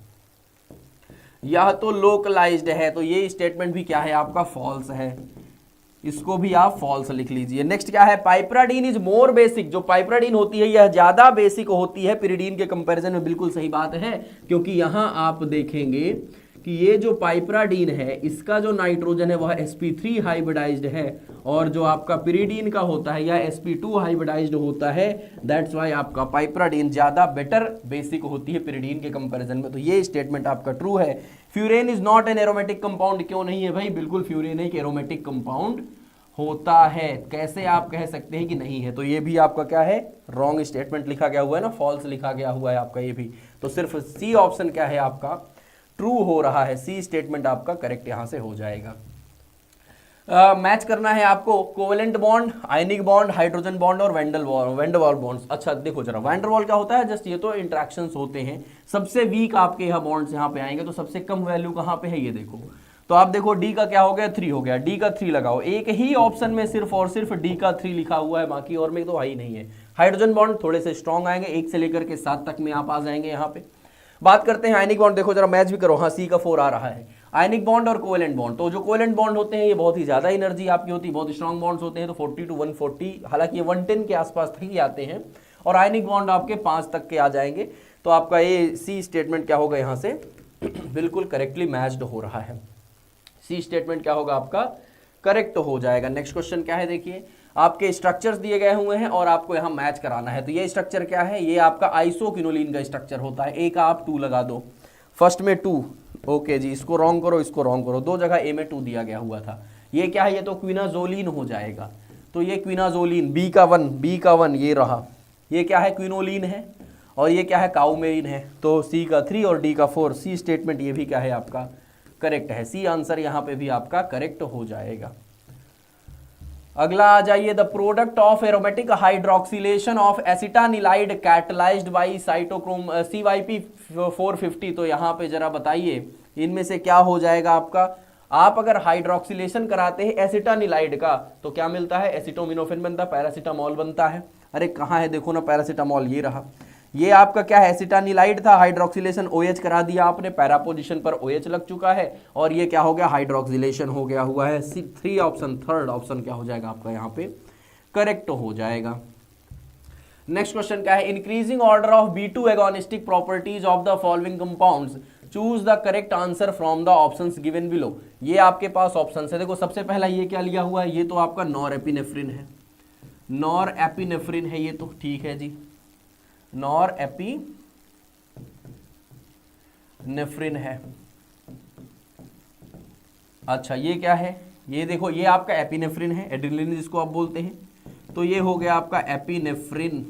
यह तो लोकलाइज्ड है। तो ये स्टेटमेंट भी क्या है आपका, फॉल्स है, इसको भी आप फॉल्स लिख लीजिए। नेक्स्ट क्या है, पाइपराडीन इज मोर बेसिक। जो पाइपराडीन होती है यह ज्यादा बेसिक होती है पिरिडीन के कंपैरिजन में। बिल्कुल सही बात है, क्योंकि यहां आप देखेंगे कि ये जो पाइपराडीन है इसका जो नाइट्रोजन है वह sp3 हाइब्रिडाइज्ड है, और जो आपका पिरिडीन का होता है यह sp2 हाइब्रिडाइज्ड होता है। दैट्स वाई आपका पाइपराडीन ज्यादा बेटर बेसिक होती है पिरिडीन के कंपैरिजन में। तो ये स्टेटमेंट आपका ट्रू है। Furan is not an aromatic compound, क्यों नहीं है भाई, बिल्कुल फ्यूरेन एक एरोमेटिक कंपाउंड होता है। कैसे आप कह सकते हैं कि नहीं है, तो ये भी आपका क्या है, रॉन्ग स्टेटमेंट लिखा गया हुआ है ना, फॉल्स लिखा गया हुआ है आपका ये भी। तो सिर्फ सी ऑप्शन क्या है आपका, ट्रू हो रहा है, सी स्टेटमेंट आपका करेक्ट यहां से हो जाएगा। मैच करना है आपको covalent bond, ionic bond, hydrogen bond और वैंडरवाल बॉन्ड्स। अच्छा देखो जरा, वैंडरवाल क्या होता है, जस्ट ये तो इंटरेक्शंस होते हैं। सबसे वीक आपके यहाँ बॉन्ड्स यहाँ पे आएंगे, तो सबसे कम वैल्यू कहाँ पे है, ये देखो। तो आप देखो डी का क्या हो गया, 3 हो गया, डी का 3 लगाओ। एक ही ऑप्शन में सिर्फ और सिर्फ डी का 3 लिखा हुआ है, बाकी और में तो है ही नहीं है। हाइड्रोजन बॉन्ड थोड़े से स्ट्रॉन्ग आएंगे, 1 से लेकर के 7 तक में आप आ जाएंगे यहाँ पे। बात करते हैं आयनिक बॉन्ड, देखो जरा मैच भी करो, हाँ सी का 4 आ रहा है। आयनिक बॉन्ड और कोवेलेंट बॉन्ड, तो जो कोवेलेंट बॉन्ड होते हैं ये बहुत ही ज्यादा एनर्जी आपकी होती है, बहुत स्ट्रॉन्ग बॉन्ड्स होते हैं, तो 40 to 140, हालांकि ये 110 के आसपास तक ही आते हैं, और आयनिक बॉन्ड आपके 5 तक के आ जाएंगे। तो आपका ये सी स्टेटमेंट क्या होगा यहाँ से बिल्कुल करेक्टली मैच्ड हो रहा है, सी स्टेटमेंट क्या होगा आपका करेक्ट हो जाएगा। नेक्स्ट क्वेश्चन क्या है, देखिए आपके स्ट्रक्चर्स दिए गए हुए हैं और आपको यहाँ मैच कराना है। तो ये स्ट्रक्चर क्या है, ये आपका आइसोक्विनोलिन का स्ट्रक्चर होता है। ए का आप 2 लगा दो, फर्स्ट में 2, ओके जी, इसको रॉन्ग करो, इसको रॉन्ग करो, 2 जगह ए में 2 दिया गया हुआ था। ये क्या है, ये तो क्विनाजोलिन हो जाएगा। तो ये क्विनाजोलिन, बी का 1 ये रहा, ये क्या है क्विनोलिन है, और ये क्या है काउमेइन है। तो सी का 3 और डी का 4, सी स्टेटमेंट ये भी क्या है आपका करेक्ट है, सी आंसर यहाँ पे भी आपका करेक्ट हो जाएगा। अगला आ जाइए, the product of aromatic hydroxylation of acetanilide catalysed by cytochrome CYP450। तो यहाँ पे जरा बताइए इनमें से क्या हो जाएगा आपका। आप अगर हाइड्रोक्सिलेशन कराते हैं एसिटानिलाइड का तो क्या मिलता है, एसिटोमिनोफेन बनता है, पैरासीटामोल बनता है। अरे कहाँ है, देखो ना पैरासीटामोल, ये रहा। ये आपका क्या है, एसिटानिलाइड था, हाइड्रोक्सिलेशन OH करा दिया आपने, पैरा पोजीशन पर OH लग चुका है, और ये क्या हो गया, हाइड्रोक्सिलेशन हो गया हुआ है। 3 ऑप्शन, थर्ड ऑप्शन क्या हो जाएगा आपका यहाँ पे करेक्ट हो जाएगा। नेक्स्ट क्वेश्चन क्या है, increasing order of B2 agonistic properties of the following compounds, choose the correct answer from the options given below. ये आपके पास ऑप्शन है, देखो सबसे पहला ये क्या लिया हुआ है, ये तो आपका नॉरएपिनेफ्रिन है, नॉरएपिनेफ्रिन है ये तो, ठीक है जी, नॉरएपिनेफ्रिन है। अच्छा ये क्या है, ये देखो ये आपका एपिनेफ्रिन है, एड्रेनलिन जिसको आप बोलते हैं, तो ये हो गया आपका एपिनेफ्रिन।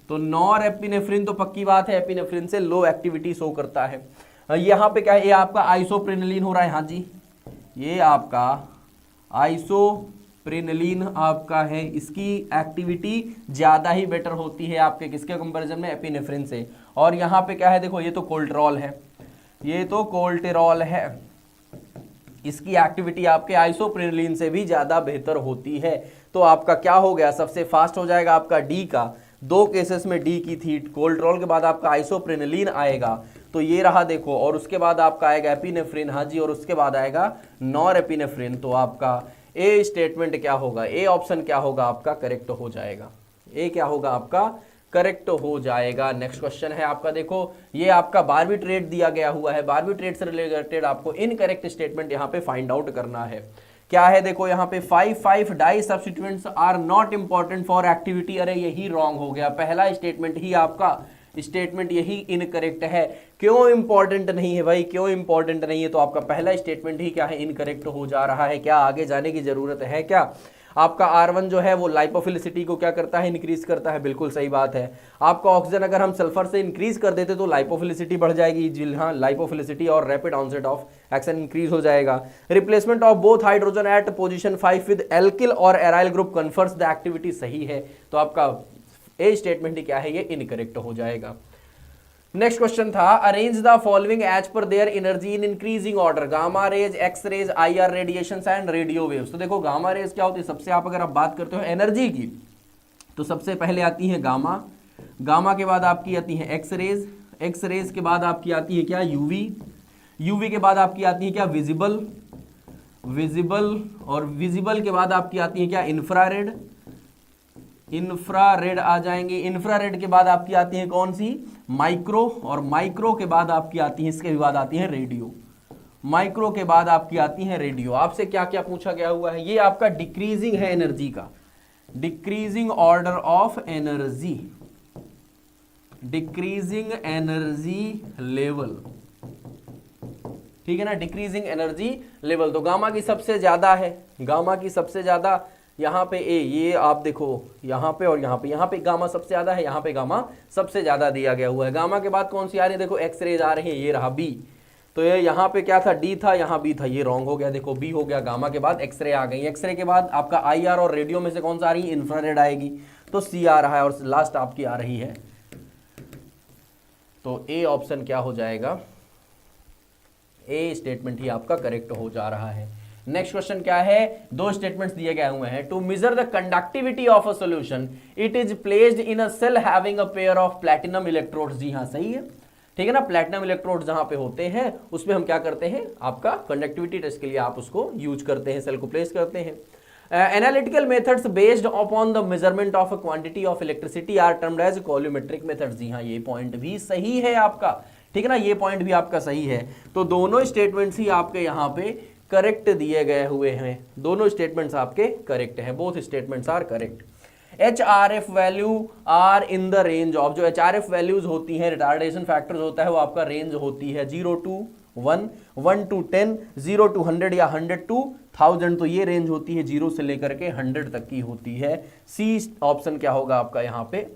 तो नॉरएपिनेफ्रिन तो पक्की बात है, एपिनेफ्रिन से लो एक्टिविटी शो करता है। यहाँ पे क्या है, ये आपका आइसोप्रेनलिन हो रहा है, हाँ जी, ये आपका आइसोप्रेनलिन आपका है, इसकी एक्टिविटी ज़्यादा ही बेटर होती है आपके किसके कंपैरिजन में, एपिनेफ्रिन से। और यहाँ पे क्या है, देखो ये तो कोल्टेरॉल है, ये तो कोल्टेरॉल है, इसकी एक्टिविटी आपके आइसोप्रेनलिन से भी ज़्यादा बेहतर होती है। तो आपका क्या हो गया, सबसे फास्ट हो जाएगा आपका डी का, 2 केसेस में डी की थी, कोल्टेरॉल के बाद आपका आइसोप्रेनलिन आएगा, तो ये रहा देखो, और उसके बाद आपका आएगा एपिनेफ्रिन, हाँ जी, और उसके बाद आएगा नॉरएपिनेफ्रिन। तो आपका ए स्टेटमेंट क्या होगा, ए ऑप्शन क्या होगा आपका करेक्ट हो जाएगा, ए क्या होगा आपका करेक्ट हो जाएगा। नेक्स्ट क्वेश्चन है आपका, देखो ये आपका बारहवीं ट्रेड दिया गया हुआ है, बारहवीं ट्रेड से रिलेटेड आपको इनकरेक्ट स्टेटमेंट यहाँ पे फाइंड आउट करना है। क्या है, देखो यहाँ पे 5 di substituents are not important for activity. अरे यही रॉन्ग हो गया, पहला स्टेटमेंट ही आपका स्टेटमेंट यही इनकरेक्ट है। क्यों इंपॉर्टेंट नहीं है भाई, क्यों इंपॉर्टेंट नहीं है, तो आपका पहला स्टेटमेंट ही क्या है, इनकरेक्ट हो जा रहा है। क्या आगे जाने की जरूरत है क्या। आपका R1 जो है वो लाइपोफिलिसिटी को क्या करता है, इंक्रीज करता है, बिल्कुल सही बात है। आपका ऑक्सीजन अगर हम सल्फर से इंक्रीज कर देते तो लाइपोफिलिसिटी बढ़ जाएगी, जी हाँ, लाइपोफिलिसिटी और rapid onset of action increase हो जाएगा। Replacement of both hydrogen at position 5 with alkyl और aryl group confers the activity, सही है। तो आपका ए स्टेटमेंट क्या है, ये इनकरेक्ट हो जाएगा। नेक्स्ट क्वेश्चन था, arrange the following as per their energy in increasing order, gamma rays, X rays, IR radiations and radio waves. तो देखो गामा रेज क्या होती है, सबसे आप अगर आप बात करते हो एनर्जी की तो सबसे पहले आती है गामा, गामा के बाद आपकी आती है एक्स रेज, एक्स रेज के बाद आपकी आती है क्या यूवी, यूवी के बाद आपकी आती है क्या विजिबल, विजिबल, और विजिबल के बाद आपकी आती है क्या इंफ्रारेड, इंफ्रारेड आ जाएंगे। इंफ्रारेड के बाद आपकी आती है कौन सी, माइक्रो, और माइक्रो के बाद आपकी आती है, इसके बाद आती है रेडियो, माइक्रो के बाद आपकी आती है रेडियो। आपसे क्या क्या पूछा गया हुआ है, ये आपका डिक्रीजिंग है एनर्जी का, decreasing order of energy, decreasing energy level, ठीक है ना, डिक्रीजिंग एनर्जी लेवल। तो गामा की सबसे ज्यादा है, गामा की सबसे ज्यादा यहाँ पे ए, ये आप देखो यहाँ पे और यहाँ पे गामा सबसे ज्यादा है, यहाँ पे गामा सबसे ज्यादा दिया गया हुआ है। गामा के बाद कौन सी आ रही है, देखो एक्स रेज आ रही है, ये रहा बी। तो ये यहाँ पे क्या था, डी था, यहाँ बी था, ये रॉन्ग हो गया। देखो बी हो गया, गामा के बाद एक्सरे आ गई, एक्सरे के बाद आपका IR और रेडियो में से कौन सा आ रही है, इंफ्रारेड आएगी, तो सी आ रहा है और लास्ट आपकी आ रही है, तो ए ऑप्शन क्या हो जाएगा, ए स्टेटमेंट ही आपका करेक्ट हो जा रहा है। नेक्स्ट क्वेश्चन क्या है, दो स्टेटमेंट्स दिए गए हुए हैं। To measure the conductivity of a solution it is placed in a cell having a pair of platinum electrodes. जी हाँ सही है, ठीक है ना, प्लैटिनम इलेक्ट्रोड जहां पे होते हैं उसमें हम क्या करते हैं, आपका कंडक्टिविटी टेस्ट के लिए आप उसको यूज करते हैं, सेल को प्लेस करते हैं। Analytical methods based upon the measurement of a quantity of electricity are termed as coulometric methods. जी हाँ, ये पॉइंट भी सही है आपका, ठीक है ना, ये पॉइंट भी आपका सही है। तो दोनों स्टेटमेंट्स ही आपके यहाँ पे करेक्ट दिए गए हुए हैं, दोनों स्टेटमेंट्स आपके करेक्ट हैं, both statements are correct. HRF value are in the range of, जो HRF वैल्यूज होती हैं, रिटार्डेशन फैक्टर्स होता है, वो आपका रेंज होती है 0 to 1, 1 to 10, 0 to 100 या 100 to 1000, तो ये रेंज होती है 0 से लेकर के 100 तक की होती है। सी ऑप्शन क्या होगा आपका यहाँ पे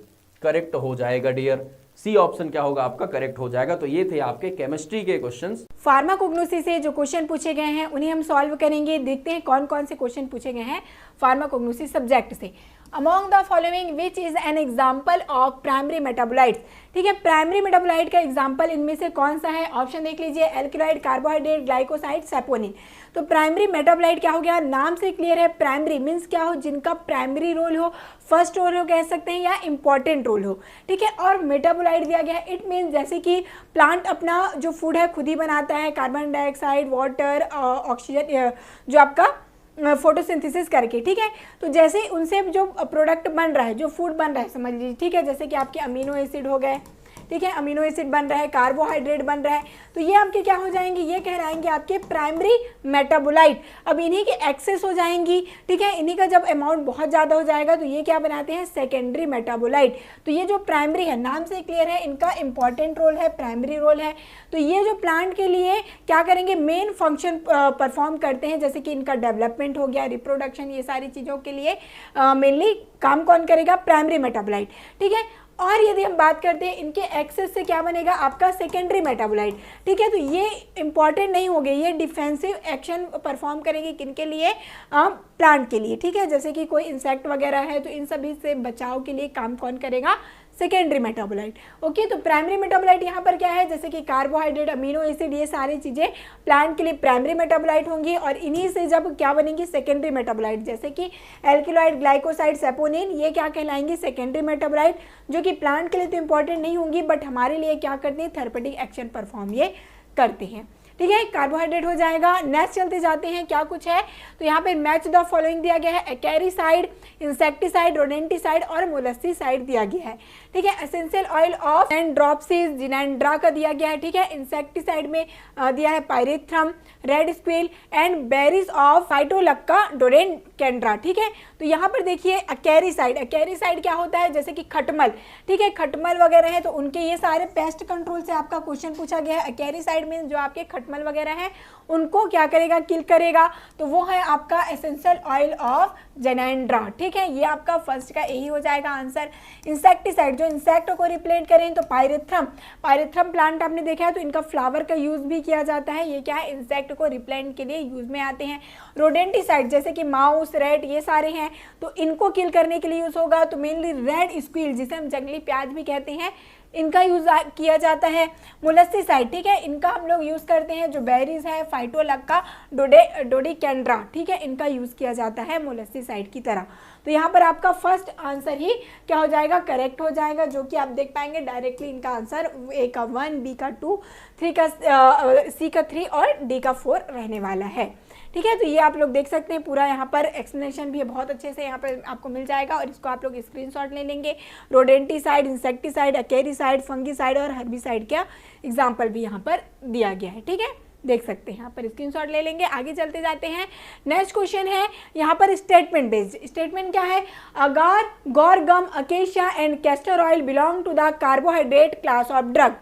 करेक्ट हो जाएगा डियर, सी ऑप्शन क्या होगा आपका करेक्ट हो जाएगा। तो ये थे आपके केमिस्ट्री के क्वेश्चंस। फार्माकोग्नोसी से जो क्वेश्चन पूछे गए हैं उन्हें हम सॉल्व करेंगे। देखते हैं कौन कौन से क्वेश्चन पूछे गए हैं फार्माकोग्नोसी सब्जेक्ट से। Among the following which is an example of primary metabolites. ठीक है, प्राइमरी मेटाबोलाइट का एग्जाम्पल इनमें से कौन सा है, ऑप्शन देख लीजिए, एल्कलॉइड, कार्बोहाइड्रेट, ग्लाइकोसाइड, सैपोनिन। तो प्राइमरी मेटाबोलाइट क्या हो गया, नाम से क्लियर है, प्राइमरी मीन्स क्या हो, जिनका प्राइमरी रोल हो, फर्स्ट रोल हो कह सकते हैं, या इंपॉर्टेंट रोल हो। ठीक है, और मेटाबोलाइट दिया गया है, इट मीन्स जैसे कि प्लांट अपना जो फूड है खुद ही बनाता है, कार्बन डाइऑक्साइड, वाटर, ऑक्सीजन, जो आपका फोटोसिंथेसिस करके। ठीक है, तो जैसे उनसे जो प्रोडक्ट बन रहा है, जो फूड बन रहा है समझ लीजिए, ठीक है, जैसे कि आपके अमीनो एसिड हो गए, ठीक है, अमीनो एसिड बन रहा है, कार्बोहाइड्रेट बन रहा है, तो ये आपके क्या हो जाएंगे, ये कहलाएंगे आपके प्राइमरी मेटाबोलाइट। अब इन्हीं की एक्सेस हो जाएंगी, ठीक है, इन्हीं का जब अमाउंट बहुत ज़्यादा हो जाएगा तो ये क्या बनाते हैं, सेकेंडरी मेटाबोलाइट। तो ये जो प्राइमरी है, नाम से क्लियर है, इनका इंपॉर्टेंट रोल है, प्राइमरी रोल है। तो ये जो प्लांट के लिए क्या करेंगे, मेन फंक्शन परफॉर्म करते हैं, जैसे कि इनका डेवलपमेंट हो गया, रिप्रोडक्शन, ये सारी चीज़ों के लिए मेनली काम कौन करेगा, प्राइमरी मेटाबोलाइट। ठीक है, और यदि हम बात करते हैं इनके एक्सेस से क्या बनेगा आपका सेकेंडरी मेटाबोलाइट। ठीक है, तो ये इंपॉर्टेंट नहीं हो गए, ये डिफेंसिव एक्शन परफॉर्म करेंगे किनके लिए, प्लांट के लिए। ठीक है, जैसे कि कोई इंसेक्ट वगैरह है तो इन सभी से बचाव के लिए काम कौन करेगा, सेकेंडरी मेटाबोलाइट। ओके, तो प्राइमरी मेटाबोलाइट यहाँ पर क्या है, जैसे कि कार्बोहाइड्रेट, अमीनो एसिड, ये सारी चीज़ें प्लांट के लिए प्राइमरी मेटाबोलाइट होंगी, और इन्हीं से जब क्या बनेंगी, सेकेंडरी मेटाबोलाइट, जैसे कि एल्कलॉइड, ग्लाइकोसाइड, सैपोनिन, ये क्या कहलाएंगी, सेकेंडरी मेटाबोलाइट, जो कि प्लांट के लिए तो इंपॉर्टेंट नहीं होंगी बट हमारे लिए क्या करते हैं, थेरेपेटिक एक्शन परफॉर्म ये करते हैं। ठीक है, कार्बोहाइड्रेट हो जाएगा। नेक्स्ट चलते जाते हैं, क्या कुछ है, तो यहाँ पे मैच द फॉलोइंग दिया गया है, एक्यारीसाइड, इंसेक्टिसाइड, रोडेंटिसाइड और मोलस्कीसाइड दिया गया है। ठीक है, एसेंशियल ऑयल ऑफ एंड्रोप्सिस जिनेंड्रा का दिया गया है। ठीक है, इंसेक्टिसाइड में दिया है pyrethrum, red squill and berries of Phytolacca dodecandra. ठीक है, तो यहाँ पर देखिए एक्यारीसाइड, एक्यारीसाइड क्या होता है, जैसे कि खटमल, ठीक है, खटमल वगैरह है तो उनके ये सारे पेस्ट कंट्रोल से आपका क्वेश्चन पूछा गया है। एक्यारीसाइड में जो आपके खटमल वगैरह है उनको क्या करेगा, किल करेगा, तो वो है आपका एसेंशियल ऑयल ऑफ जेनेंड्रा। ठीक है, ये आपका फर्स्ट का यही हो जाएगा आंसर। इंसेक्टिसाइड, जो इंसेक्ट को रिप्लेट करें तो पायरेथ्रम, पायरेथ्रम प्लांट आपने देखा है तो इनका फ्लावर का यूज भी किया जाता है, ये क्या है, इंसेक्ट को रिप्लेंट के लिए यूज में आते हैं। रोडेंटिसाइड जैसे कि माउस, रैट, ये सारे हैं तो इनको किल करने के लिए यूज होगा, तो मेनली रेड स्क्विल जिसे हम जंगली प्याज भी कहते हैं, इनका यूज किया जाता है। मोलस्कीसाइड, ठीक है, इनका हम लोग यूज करते हैं, जो बेरीज है, फाइटोलक्का डोडेकेंड्रा, ठीक है, इनका यूज किया जाता है मोलस्कीसाइड की तरह। तो यहाँ पर आपका फर्स्ट आंसर ही क्या हो जाएगा, करेक्ट हो जाएगा, जो कि आप देख पाएंगे डायरेक्टली इनका आंसर ए का 1, बी का 2, सी का 3 और डी का 4 रहने वाला है। ठीक है, तो ये आप लोग देख सकते हैं, पूरा यहाँ पर एक्सप्लेनेशन भी बहुत अच्छे से यहाँ पर आपको मिल जाएगा और इसको आप लोग स्क्रीनशॉट ले लेंगे। रोडेंटिसाइड, इंसेक्टिसाइड, एक्यारीसाइड, फंगिसाइड और हर्बिसाइड का एग्जाम्पल भी यहाँ पर दिया गया है। ठीक है, देख सकते हैं, यहाँ पर स्क्रीनशॉट ले लेंगे। आगे चलते जाते हैं, नेक्स्ट क्वेश्चन है यहाँ पर स्टेटमेंट बेस्ड। स्टेटमेंट क्या है, agar, guar, gum, acacia and castor oil belong to the carbohydrate class of drug.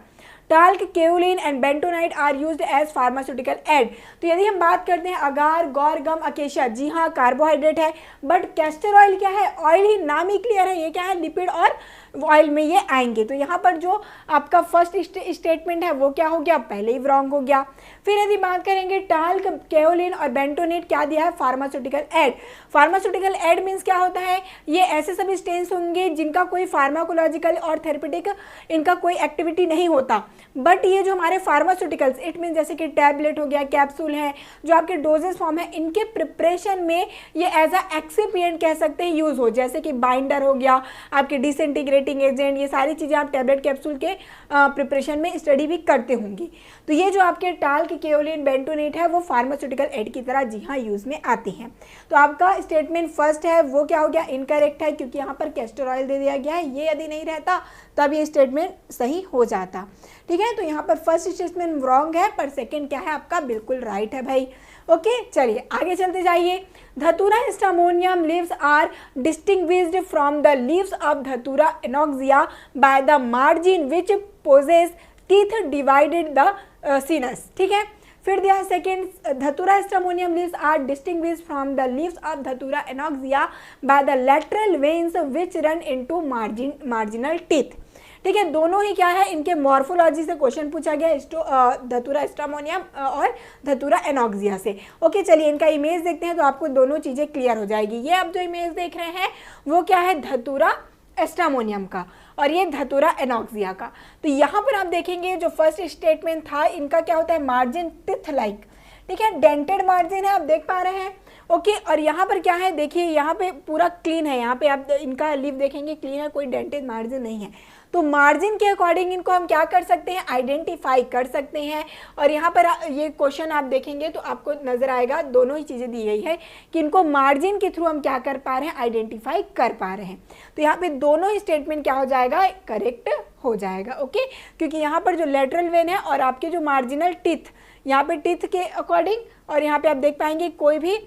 Talc, kaolin and bentonite are used as pharmaceutical aid. तो यदि हम बात करते हैं अगार, गौर, गम, अकेशिया, जी हाँ कार्बोहाइड्रेट है, बट कैस्टर ऑयल क्या है, ऑयल ही, नाम ही क्लियर है, ये क्या है, लिपिड और ऑयल में ये आएंगे। तो यहाँ पर जो आपका फर्स्ट स्टेटमेंट है वो क्या हो गया, पहले ही रॉन्ग हो गया। फिर यदि बात करेंगे टाल्क, केओलिन और बेंटोनेट क्या दिया है, pharmaceutical aid. Pharmaceutical aid means क्या होता है, ये ऐसे सभी स्टेन्स होंगे जिनका कोई फार्माकोलॉजिकल और थेरेपेटिक इनका कोई एक्टिविटी नहीं होता, बट ये जो हमारे फार्मास्यूटिकल्स इट मीन जैसे कि टैबलेट हो गया, कैप्सूल है, जो आपके डोजेस फॉर्म है, इनके प्रिपरेशन में ये एज अ एक्सिपिएंट कह सकते हैं यूज हो, जैसे कि बाइंडर हो गया, आपके डिसइंटीग्रेटिंग एजेंट, ये सारी चीज़ें आप टैबलेट कैप्सूल के प्रिपरेशन में स्टडी भी करते होंगे। तो ये जो आपके टाल्क, केओलिन, बेंटोनेट है वो फार्मास्यूटिकल एड की तरह जी हाँ यूज में आते हैं। तो आपका स्टेटमेंट फर्स्ट है वो क्या हो गया, इनकरेक्ट है, क्योंकि यहाँ पर कैस्टर ऑयल दे दिया गया है, ये यदि नहीं रहता तब ये स्टेटमेंट सही हो जाता। ठीक है, तो यहाँ पर फर्स्ट स्टेटमेंट रॉन्ग है, पर सेकंड क्या है आपका बिल्कुल राइट है भाई। ओके, चलिए आगे चलते जाइए। Datura stramonium leaves are distinguished from the leaves of datura innoxia by the margin which possess teeth divided the sinus. ठीक है, फिर दिया second, datura stramonium leaves are distinguished from the leaves of datura innoxia by the lateral veins which run into marginal teeth. ठीक है, दोनों ही क्या है, इनके मॉर्फोलॉजी से क्वेश्चन पूछा गया, धतूरा स्टामोनियम और धतूरा एनॉक्सिया से। ओके, चलिए इनका इमेज देखते हैं तो आपको दोनों चीज़ें क्लियर हो जाएगी। ये आप जो इमेज देख रहे हैं वो क्या है, धतूरा स्टामोनियम का, और ये धतूरा एनॉक्सिया का। तो यहाँ पर आप देखेंगे जो फर्स्ट स्टेटमेंट था इनका क्या होता है, मार्जिन टिथ लाइक। ठीक है, डेंटेड मार्जिन है, आप देख पा रहे हैं। ओके, और यहाँ पर क्या है, देखिए यहाँ पे पूरा क्लीन है, यहाँ पे आप इनका लीफ देखेंगे क्लीन है, कोई डेंटेड मार्जिन नहीं है। तो मार्जिन के अकॉर्डिंग इनको हम क्या कर सकते हैं, आइडेंटिफाई कर सकते हैं। और यहाँ पर ये क्वेश्चन आप देखेंगे तो आपको नजर आएगा दोनों ही चीज़ें दी गई है कि इनको मार्जिन के थ्रू हम क्या कर पा रहे हैं, आइडेंटिफाई कर पा रहे हैं। तो यहाँ पे दोनों ही स्टेटमेंट क्या हो जाएगा, करेक्ट हो जाएगा। ओके, क्योंकि यहाँ पर जो लेटरल वेन है और आपके जो मार्जिनल टीथ, यहाँ पे टीथ के अकॉर्डिंग, और यहाँ पे आप देख पाएंगे कोई भी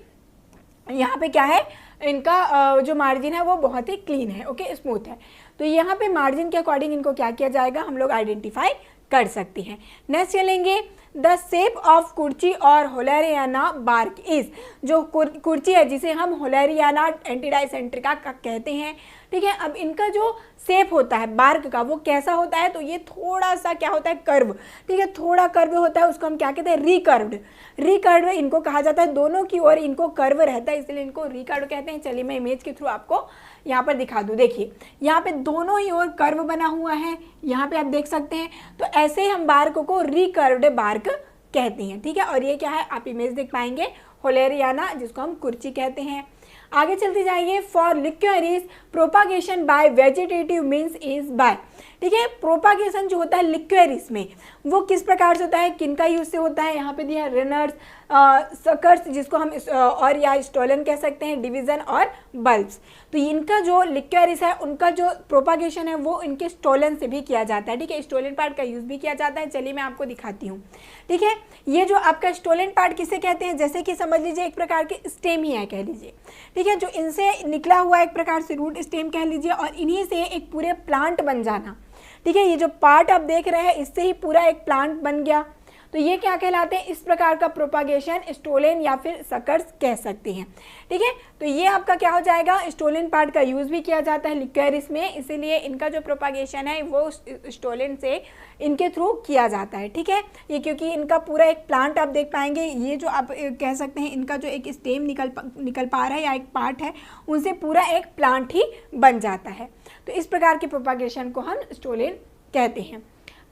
यहाँ पे क्या है, इनका जो मार्जिन है वो बहुत ही क्लीन है, ओके, स्मूथ है। तो यहाँ पे मार्जिन के अकॉर्डिंग इनको क्या किया जाएगा, हम लोग आइडेंटिफाई कर सकते हैं। नेक्स्ट चलेंगे, द शेप ऑफ कुर्ची और होलेरियाना बार्क इज। जो कुर्ची है जिसे हम होलेरियाना एंटीडाइसेंट्रिका का कहते हैं। ठीक है, अब इनका जो शेप होता है बार्क का वो कैसा होता है, तो ये थोड़ा सा क्या होता है, कर्व। ठीक है, थोड़ा कर्व होता है, उसको हम क्या कहते हैं, रिकर्व्ड। रिकर्व इनको कहा जाता है, दोनों की ओर इनको कर्व रहता है, इसलिए इनको रिकर्व कहते हैं। चलिए मैं इमेज के थ्रू आपको यहाँ पर दिखा दूँ। देखिए यहाँ पे दोनों ही ओर कर्व बना हुआ है, यहाँ पे आप देख सकते हैं। तो ऐसे ही हम बार्क को रिकर्व्ड बार्क कहते हैं। ठीक है, और ये क्या है, आप इमेज देख पाएंगे, होलेरियाना, जिसको हम कुर्ची कहते हैं। आगे चलते जाइए, for liquorice propagation by vegetative means is by. ठीक है, प्रोपागेशन जो होता है लिक्वेरिस में वो किस प्रकार से होता है, किनका यूज से होता है, यहाँ पे दिया रनर्स, सकर्स जिसको हम और या स्टोलन कह सकते हैं, डिवीजन और बल्ब्स। तो इनका जो लिक्वेरिस है उनका जो प्रोपागेशन है वो इनके स्टोलन से भी किया जाता है। ठीक है, स्टोलन पार्ट का यूज भी किया जाता है। चलिए मैं आपको दिखाती हूँ। ठीक है, ये जो आपका स्टोलन पार्ट किसे कहते हैं, जैसे कि समझ लीजिए एक प्रकार के स्टेम ही है कह लीजिए। ठीक है, जो इनसे निकला हुआ एक प्रकार से रूट स्टेम कह लीजिए, और इन्हीं से एक पूरे प्लांट बन जाना। ठीक है, ये जो पार्ट आप देख रहे हैं इससे ही पूरा एक प्लांट बन गया। तो ये क्या कहलाते हैं, इस प्रकार का प्रोपागेशन स्टोलन या फिर सकर्स कह सकते हैं। ठीक है, तो ये आपका क्या हो जाएगा, स्टोलन पार्ट का यूज भी किया जाता है लिक्वेरिस में, इसीलिए इनका जो प्रोपागेशन है वो स्टोलन से इनके थ्रू किया जाता है। ठीक है, ये क्योंकि इनका पूरा एक प्लांट आप देख पाएंगे, ये जो आप कह सकते हैं इनका जो एक स्टेम निकल पा रहा है या एक पार्ट है, उनसे पूरा एक प्लांट ही बन जाता है। तो इस प्रकार के प्रोपागेशन को हम स्टोलन कहते हैं।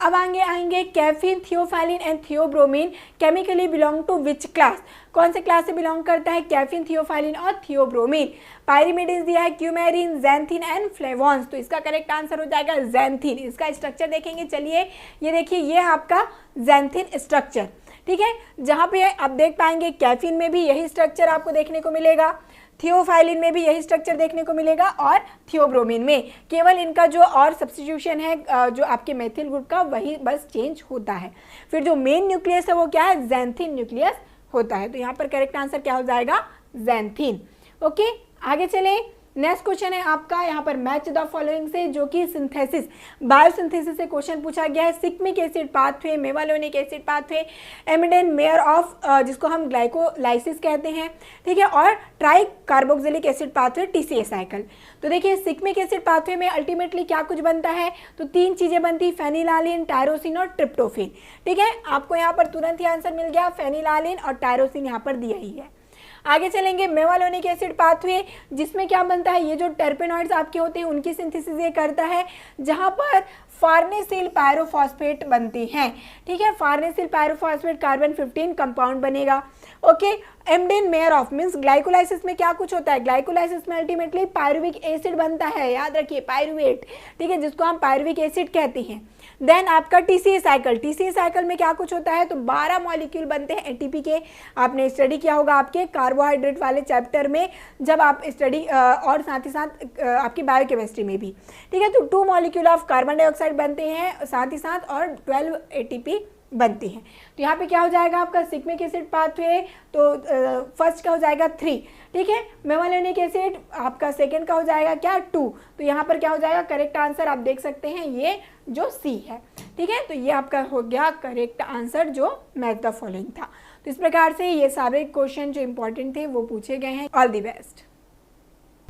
अब आगे आएंगे, caffeine, theophylline and theobromine chemically belong to which class. कौन से क्लास से बिलोंग करता है, कैफीन, थियोफाइलिन और थियोब्रोमीन। पायरिमिडिन दिया है, क्यूमेरिन, ज़ैंथिन एंड फ्लेवॉन्स। तो इसका करेक्ट आंसर हो जाएगा ज़ैंथिन। इसका स्ट्रक्चर देखेंगे, चलिए ये देखिए, ये है आपका ज़ैंथिन स्ट्रक्चर। ठीक है, जहाँ पे आप देख पाएंगे कैफीन में भी यही स्ट्रक्चर आपको देखने को मिलेगा, थियोफाइलिन में भी यही स्ट्रक्चर देखने को मिलेगा, और थियोब्रोमीन में केवल इनका जो और सब्स्टिट्यूशन है जो आपके मेथिल ग्रुप का वही बस चेंज होता है। फिर जो मेन न्यूक्लियस है वो क्या है, ज़ैंथिन न्यूक्लियस होता है। तो यहाँ पर करेक्ट आंसर क्या हो जाएगा, ज़ैंथिन। ओके, आगे चलें। नेक्स्ट क्वेश्चन है आपका यहाँ पर मैच द फॉलोइंग से, जो कि सिंथेसिस बायोसिंथेसिस से क्वेश्चन पूछा गया है। Shikimic acid pathway, mevalonic acid pathway, Embden Meyerhof of जिसको हम ग्लाइकोलाइसिस कहते हैं, ठीक है, और tri carboxylic acid pathway TCA cycle. तो देखिए सिक्मिक एसिड पाथवे में अल्टीमेटली क्या कुछ बनता है, तो 3 चीज़ें बनती, फेनिलालिन, टायरोसिन और ट्रिप्टोफेन, ठीक है। आपको यहाँ पर तुरंत ही आंसर मिल गया, फेनिलालिन और टायरोसिन यहाँ पर दिया ही है। आगे चलेंगे मेवालोनिक एसिड पाथवे, जिसमें क्या बनता है, ये जो टर्पेनॉइड्स आपके होते हैं उनकी सिंथेसिस ये करता है, जहां पर फार्नेसिल पायरोफॉस्फेट बनते हैं, ठीक है। फार्नेसिल पायरोफॉस्फेट कार्बन 15 कंपाउंड बनेगा, okay. Embden mayor of means glycolysis में क्या कुछ होता है, ग्लाइकोलाइसिस में अल्टीमेटली पायरुविक एसिड बनता है, याद रखिए पायरुवेट, ठीक है, जिसको हम पायरुविक एसिड कहते हैं। देन आपका TCA साइकिल, TCA साइकिल में क्या कुछ होता है, तो 12 मॉलिक्यूल बनते हैं ATP के। आपने स्टडी किया होगा आपके कार्बोहाइड्रेट वाले चैप्टर में, जब आप स्टडी और साथ ही साथ आपकी बायोकेमिस्ट्री में भी, ठीक है। तो 2 मॉलिक्यूल ऑफ कार्बन डाइऑक्साइड बनते हैं साथ ही साथ, और 12 ATP बनती हैं। तो यहाँ पे क्या हो जाएगा आपका सिग्मिक एसिड पाथवे, तो फर्स्ट का हो जाएगा 3, ठीक है। मेवालोनिक एसिड आपका सेकंड का हो जाएगा क्या 2, तो यहाँ पर क्या हो जाएगा, करेक्ट आंसर आप देख सकते हैं ये जो C है, ठीक है। तो ये आपका हो गया करेक्ट आंसर जो मैच द फॉलोइंग था। तो इस प्रकार से ये सारे क्वेश्चन जो इंपॉर्टेंट थे वो पूछे गए हैं। All the best.